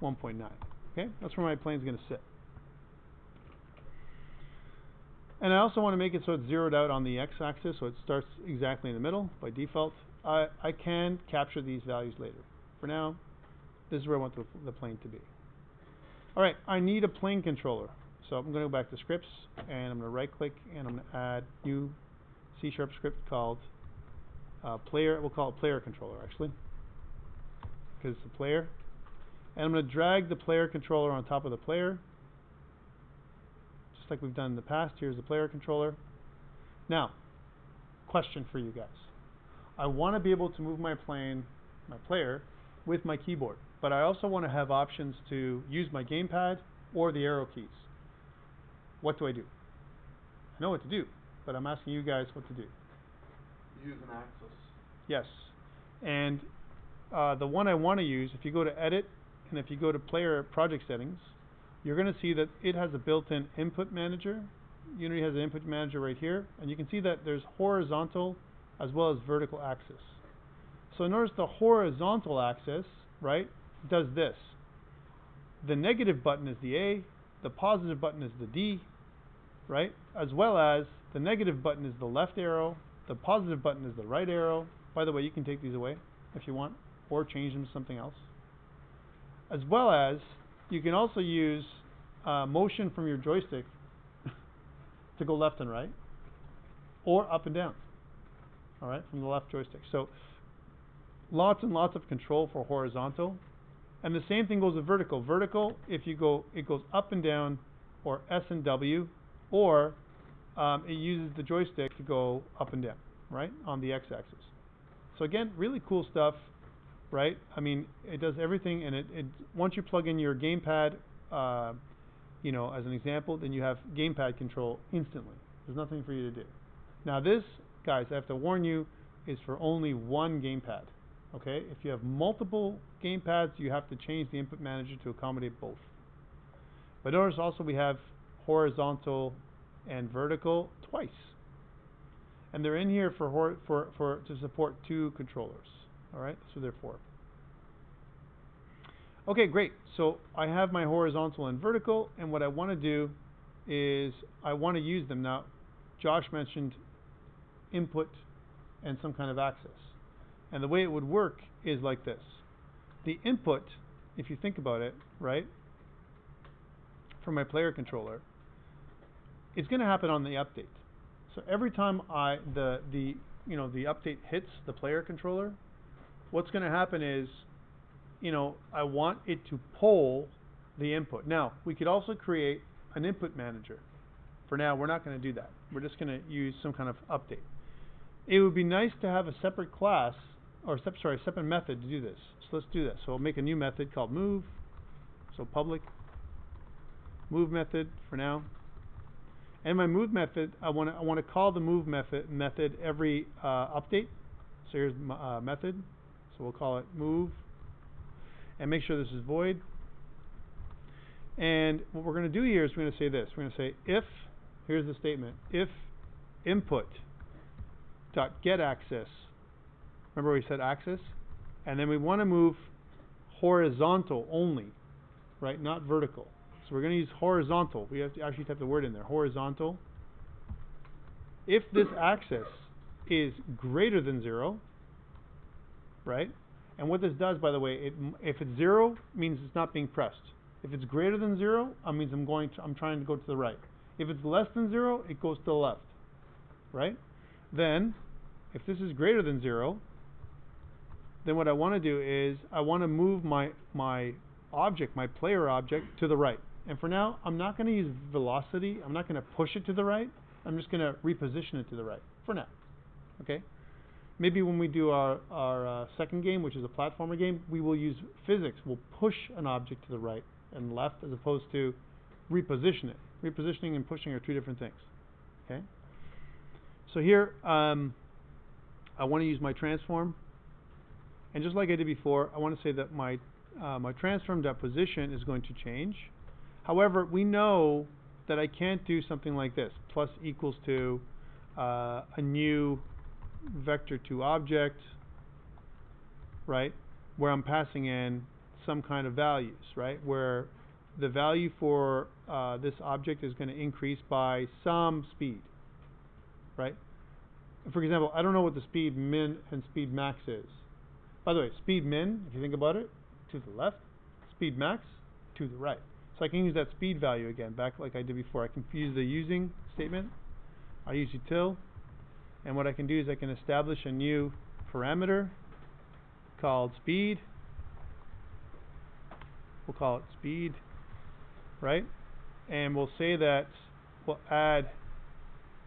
1.9. Okay, that's where my plane's going to sit. And I also want to make it so it's zeroed out on the x-axis, so it starts exactly in the middle by default. I can capture these values later. For now, this is where I want the plane to be. All right, I need a plane controller. So I'm going to go back to scripts, and I'm going to right-click, and I'm going to add new C# script called player. We'll call it player controller, actually, because it's a player. And I'm going to drag the player controller on top of the player, just like we've done in the past. Here's the player controller. Now, question for you guys. I want to be able to move my plane, my player, with my keyboard, but I also want to have options to use my gamepad or the arrow keys. What do I do? I know what to do, but I'm asking you guys what to do. Use an axis. Yes. And the one I want to use, if you go to Edit, and if you go to Player Project Settings, you're going to see that it has a built-in input manager. Unity has an input manager right here, and you can see that there's horizontal as well as vertical axis. So notice the horizontal axis, right, does this. The negative button is the A, the positive button is the D, right? As well as the negative button is the left arrow, the positive button is the right arrow. By the way, you can take these away if you want, or change them to something else. As well as, you can also use motion from your joystick to go left and right, or up and down, all right, from the left joystick. So, lots and lots of control for horizontal. And the same thing goes with vertical. Vertical, if you go, it goes up and down, or S and W, or it uses the joystick to go up and down, right, on the x-axis. So again, really cool stuff, right? I mean, it does everything, and it once you plug in your gamepad, you know, as an example, then you have gamepad control instantly. There's nothing for you to do. Now this, guys, I have to warn you, is for only one gamepad. Okay, if you have multiple gamepads, you have to change the input manager to accommodate both. But notice also we have horizontal and vertical twice, and they're in here for to support 2 controllers. All right, so they're 4. Okay, great. So I have my horizontal and vertical, and what I want to do is I want to use them. Now, Josh mentioned input and some kind of axis. And the way it would work is like this. The input, if you think about it, right, for my player controller, it's going to happen on the update. So every time the update hits the player controller, what's going to happen is, you know, I want it to poll the input. Now, we could also create an input manager. For now, we're not going to do that. We're just going to use some kind of update. It would be nice to have a separate class, or a separate method to do this. So let's do this. So we'll make a new method called move. So public move method for now. And my move method, I want to call the move method every update. So here's my method. So we'll call it move, and make sure this is void. And what we're going to do here is we're going to say this. We're going to say if, here's the statement, if input dot get axis, remember we said axis? And then we want to move horizontal only, right? Not vertical. So we're going to use horizontal. We have to actually type the word in there, horizontal. If this axis is greater than 0, right? And what this does, by the way, if it's 0, means it's not being pressed. If it's greater than 0, it means I'm trying to go to the right. If it's less than 0, it goes to the left, right? Then, if this is greater than 0, then what I want to do is I want to move my object, my player object, to the right. And for now, I'm not going to use velocity. I'm not going to push it to the right. I'm just going to reposition it to the right for now. Okay? Maybe when we do our second game, which is a platformer game, we will use physics. We'll push an object to the right and left as opposed to reposition it. Repositioning and pushing are two different things. Okay? So here, I want to use my transform. And just like I did before, I want to say that my transform.position is going to change. However, we know that I can't do something like this, plus equals to a new vector to object, right, where I'm passing in some kind of values, right, where the value for this object is going to increase by some speed, right? For example, I don't know what the speed min and speed max is. By the way, speed min, if you think about it, to the left, speed max, to the right. So I can use that speed value again, back like I did before. I can use the using statement. I use util. And what I can do is I can establish a new parameter called speed. We'll call it speed, right? And we'll say that we'll add,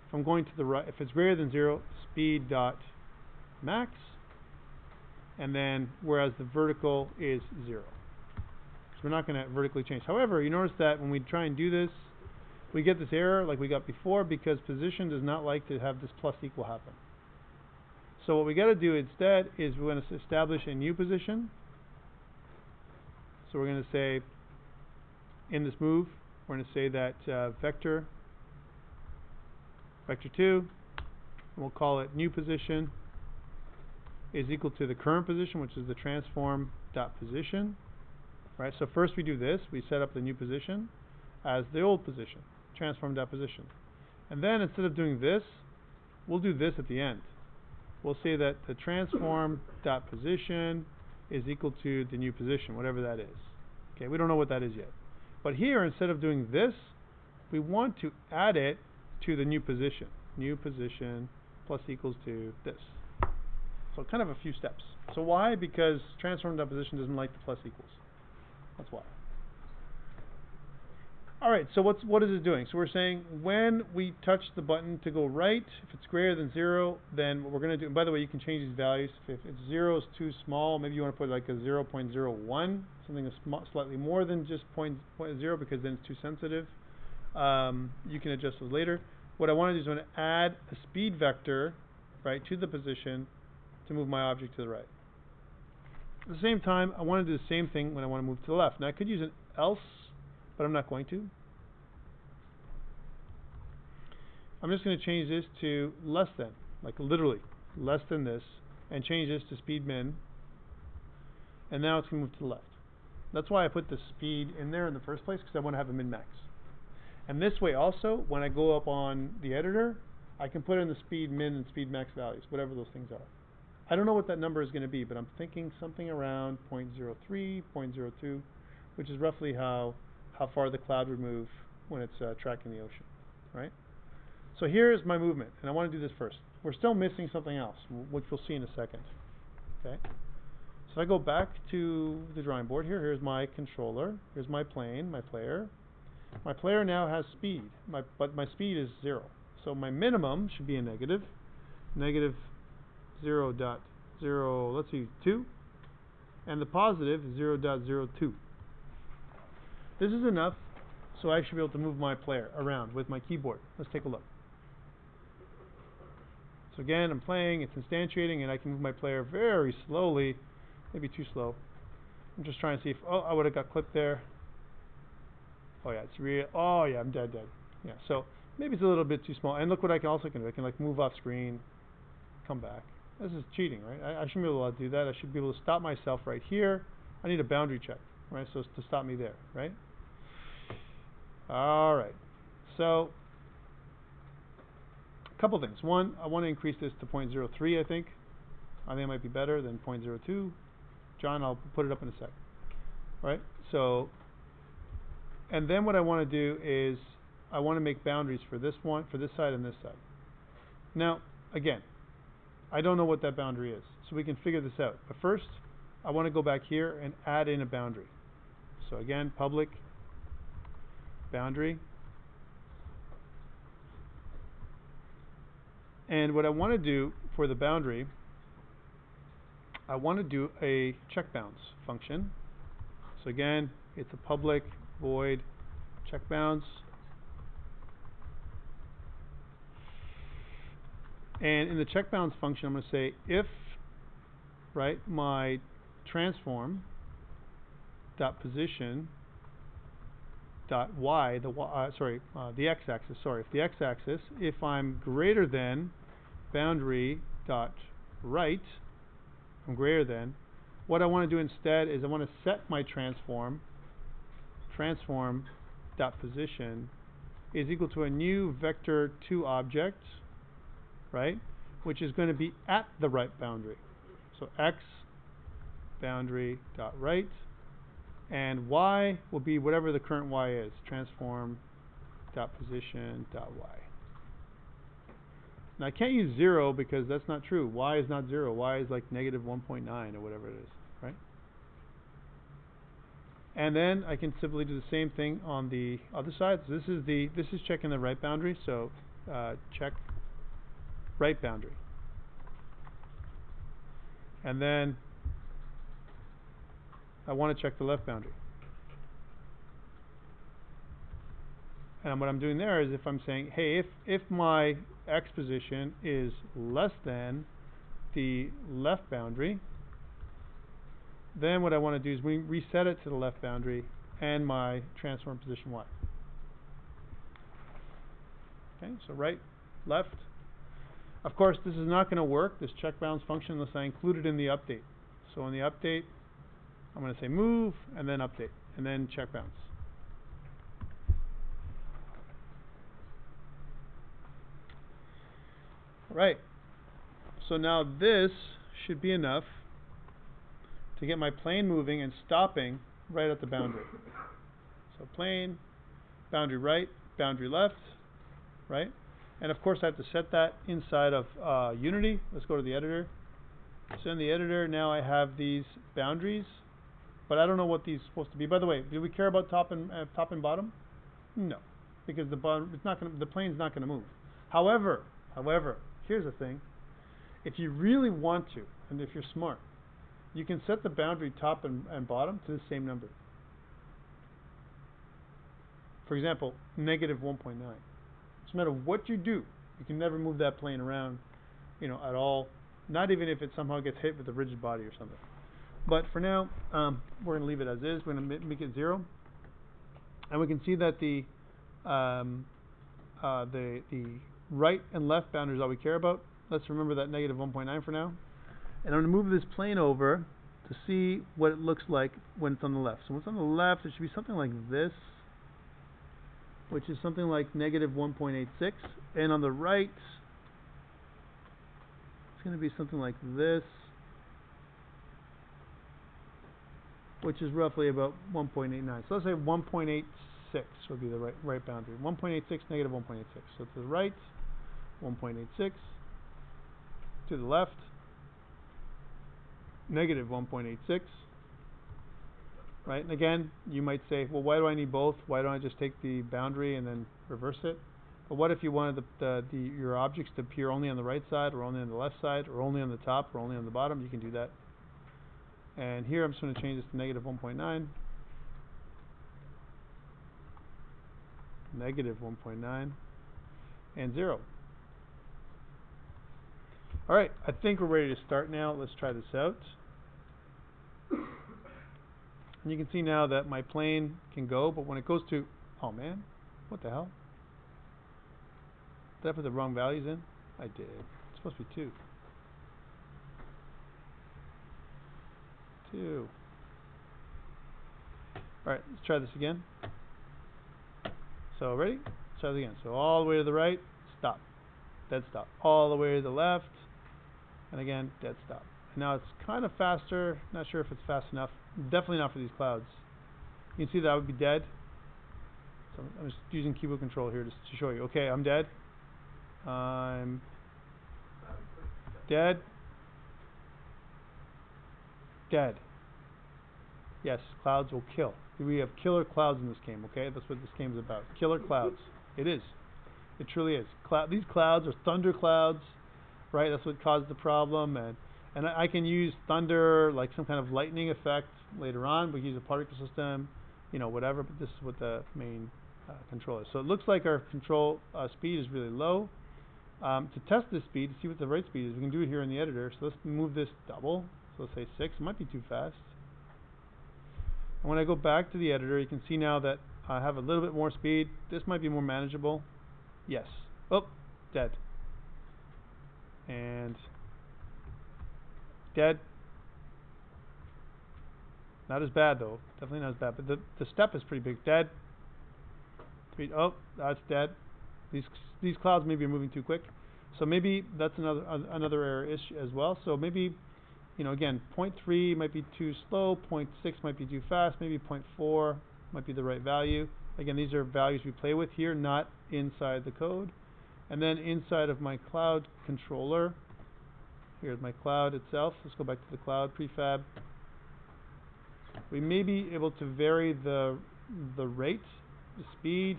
if I'm going to the right, if it's greater than 0, speed dot max. And then, whereas the vertical is 0. So we're not going to vertically change. However, you notice that when we try and do this, we get this error like we got before because position does not like to have this plus equal happen. So what we got to do instead is we're going to establish a new position. So we're going to say, in this move, we're going to say that vector 2, and we'll call it new position, is equal to the current position, which is the transform.position. Right, so first we do this, we set up the new position as the old position, transform.position. And then instead of doing this, we'll do this at the end. We'll say that the transform.position is equal to the new position, whatever that is. Okay, we don't know what that is yet. But here, instead of doing this, we want to add it to the new position. New position plus equals to this. So kind of a few steps. So why? Because transform.position doesn't like the plus equals. That's why. Alright, so what is it doing? So we're saying when we touch the button to go right, if it's greater than 0, then what we're going to do, and by the way, you can change these values. If 0 is too small, maybe you want to put like a 0.01, something that's slightly more than just 0.0 because then it's too sensitive. You can adjust those later. What I want to do is I want to add a speed vector, right, to the position to move my object to the right. At the same time, I want to do the same thing when I want to move to the left. Now I could use an else, but I'm not going to. I'm just going to change this to less than, like literally less than this, and change this to speed min. And now it's going to move to the left. That's why I put the speed in there in the first place, because I want to have a min max. And this way also, when I go up on the editor, I can put in the speed min and speed max values, whatever those things are. I don't know what that number is going to be, but I'm thinking something around 0.03, 0.02, which is roughly how far the cloud would move when it's tracking the ocean, right? So here's my movement, and I want to do this first. We're still missing something else, which we'll see in a second, okay? So I go back to the drawing board here. Here's my controller. Here's my plane, my player. My player now has speed, but my speed is 0. So my minimum should be a negative. Negative 0.0, let's see, 2. And the positive is 0.02. This is enough, so I should be able to move my player around with my keyboard. Let's take a look. So again, I'm playing, it's instantiating, and I can move my player very slowly, maybe too slow. I'm just trying to see if, oh, I would have got clipped there. Oh yeah, it's real. Oh yeah, I'm dead. Yeah, so maybe it's a little bit too small. And look what I can also do. I can like move off screen, come back. This is cheating, right? I shouldn't be able to do that. I should be able to stop myself right here. I need a boundary check, right? So it's to stop me there, right? All right. So a couple things. One, I want to increase this to 0.03, I think. I think it might be better than 0.02. John, I'll put it up in a sec. Right? So, and then what I want to do is I want to make boundaries for this one, for this side and this side. Now, again, I don't know what that boundary is, so we can figure this out. But first, I want to go back here and add in a boundary. So again, public boundary. And what I want to do for the boundary, I want to do a check bounds function. So again, it's a public void check bounds. And in the check bounds function, I'm going to say if, right, my transform dot position dot y, the x-axis, if the x-axis, if I'm greater than boundary dot right, I'm greater than, what I want to do instead is I want to set my transform dot position is equal to a new vector 2 object, right, which is going to be at the right boundary. So x boundary dot right, and y will be whatever the current y is, transform dot position dot y. Now I can't use 0 because that's not true. Y is not 0. Y is like negative 1.9 or whatever it is, right? And then I can simply do the same thing on the other side. So this is checking the right boundary. So check right boundary. And then I want to check the left boundary. And what I'm doing there is if I'm saying, hey, if my x position is less than the left boundary, then what I want to do is we reset it to the left boundary and my transform position y. Okay, so right, left. Of course, this is not going to work, this check bounds function, unless I include it in the update. So in the update, I'm going to say move and then update and then check bounds. Right. So now this should be enough to get my plane moving and stopping right at the boundary. So plane, boundary right, boundary left, right? And of course I have to set that inside of Unity. Let's go to the editor. So in the editor now I have these boundaries, but I don't know what these are supposed to be. By the way, do we care about top and bottom? No, because the bottom the plane's not going to move. However, here's the thing. If you really want to, and if you're smart, you can set the boundary top and bottom to the same number. For example, negative 1.9. No matter what you do, you can never move that plane around, at all. Not even if it somehow gets hit with a rigid body or something. But for now, we're going to leave it as is. We're going to make it 0, and we can see that the right and left boundaries are all we care about. Let's remember that negative 1.9 for now. And I'm going to move this plane over to see what it looks like when it's on the left. So when it's on the left, it should be something like this, which is something like negative 1.86. And on the right, it's going to be something like this, which is roughly about 1.89. So let's say 1.86 would be the right boundary. 1.86, negative 1.86. So to the right, 1.86. To the left, negative 1.86. Right? And again, you might say, well, why do I need both? Why don't I just take the boundary and then reverse it? But what if you wanted your objects to appear only on the right side, or only on the left side, or only on the top, or only on the bottom? You can do that. And here I'm just going to change this to negative 1.9. Negative 1.9. And 0. Alright, I think we're ready to start now. Let's try this out. And you can see now that my plane can go, but when it goes to Oh man, what the hell? Did I put the wrong values in? I did. It's supposed to be 2. 2. Alright, let's try this again. So ready? Let's try this again. So all the way to the right, stop. Dead stop. All the way to the left, and again, dead stop. And now it's kind of faster. Not sure if it's fast enough. Definitely not for these clouds. You can see that would be dead. So I'm just using keyboard control here just to show you. Okay, I'm dead. I'm dead. Dead. Yes, clouds will kill. We have killer clouds in this game, okay? That's what this game is about. Killer clouds. It is. It truly is. These clouds are thunder clouds, right? That's what caused the problem. And I can use thunder, like some kind of lightning effect later on. We can use a particle system, you know, whatever. But this is what the main control is. So it looks like our control speed is really low. To test this speed, to see what the right speed is, we can do it here in the editor. So let's move this double. So let's say 6. It might be too fast. And when I go back to the editor, you can see now that I have a little bit more speed. This might be more manageable. Yes. Oh, dead. And dead. Not as bad though. Definitely not as bad. But the step is pretty big. Dead. 3. Oh, that's dead. These clouds maybe are moving too quick. So maybe that's another error issue as well. So maybe, you know, again, 0.3 might be too slow. 0.6 might be too fast. Maybe 0.4 might be the right value. Again, these are values we play with here, not inside the code. And then inside of my cloud controller, here's my cloud itself. Let's go back to the cloud prefab. We may be able to vary the rate, the speed.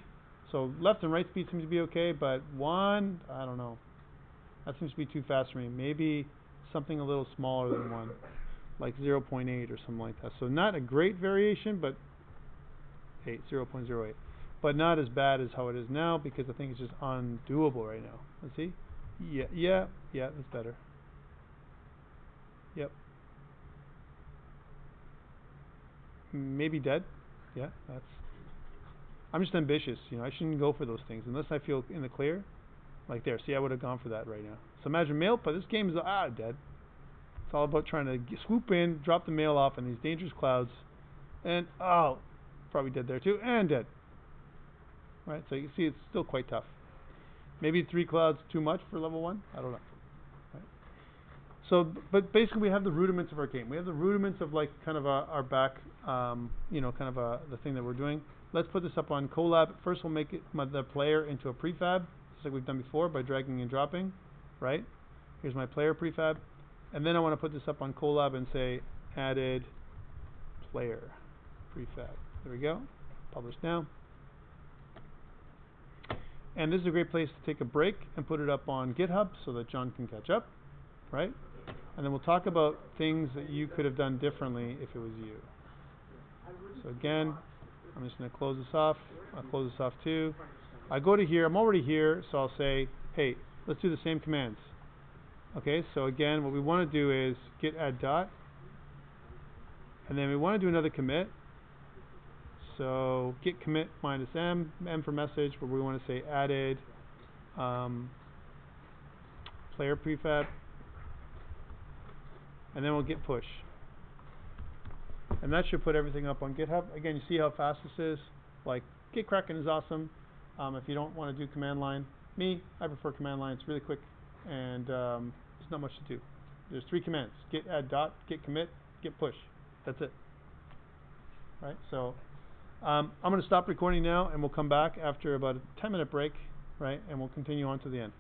So left and right speed seems to be okay, but 1, I don't know. That seems to be too fast for me. Maybe something a little smaller than 1, like 0.8 or something like that. So not a great variation, but 0.08. But not as bad as how it is now, because I think it's just undoable right now. Let's see. Yeah, that's better. Yep. Maybe dead. Yeah, that's. I'm just ambitious, you know. I shouldn't go for those things unless I feel in the clear. Like there. See, I would have gone for that right now. So imagine mail, but this game is dead. It's all about trying to swoop in, drop the mail off in these dangerous clouds, and probably dead there too, and dead. Right, so you can see it's still quite tough. Maybe 3 clouds too much for level 1. I don't know. Right. So, but basically we have the rudiments of our game. We have the rudiments of like kind of our back, you know, kind of the thing that we're doing. Let's put this up on Colab. First, we'll make the player into a prefab, just like we've done before by dragging and dropping. Right. Here's my player prefab, and then I want to put this up on Colab and say added player prefab. There we go. Publish now. And this is a great place to take a break and put it up on GitHub so that John can catch up, right? And then we'll talk about things that you could have done differently if it was you. So again, I'm just going to close this off. I'll close this off too. I go to here. I'm already here, so I'll say, hey, let's do the same commands. Okay, so again, what we want to do is git add dot. And then we want to do another commit. So git commit minus m for message, where we want to say added player prefab, and then we'll git push. And that should put everything up on GitHub. Again, you see how fast this is. Like, git cracking is awesome. If you don't want to do command line, I prefer command line. It's really quick, and there's not much to do. There's 3 commands: git add dot, git commit, git push. That's it. Right. So I'm going to stop recording now, and we'll come back after about a 10-minute break, right? And we'll continue on to the end.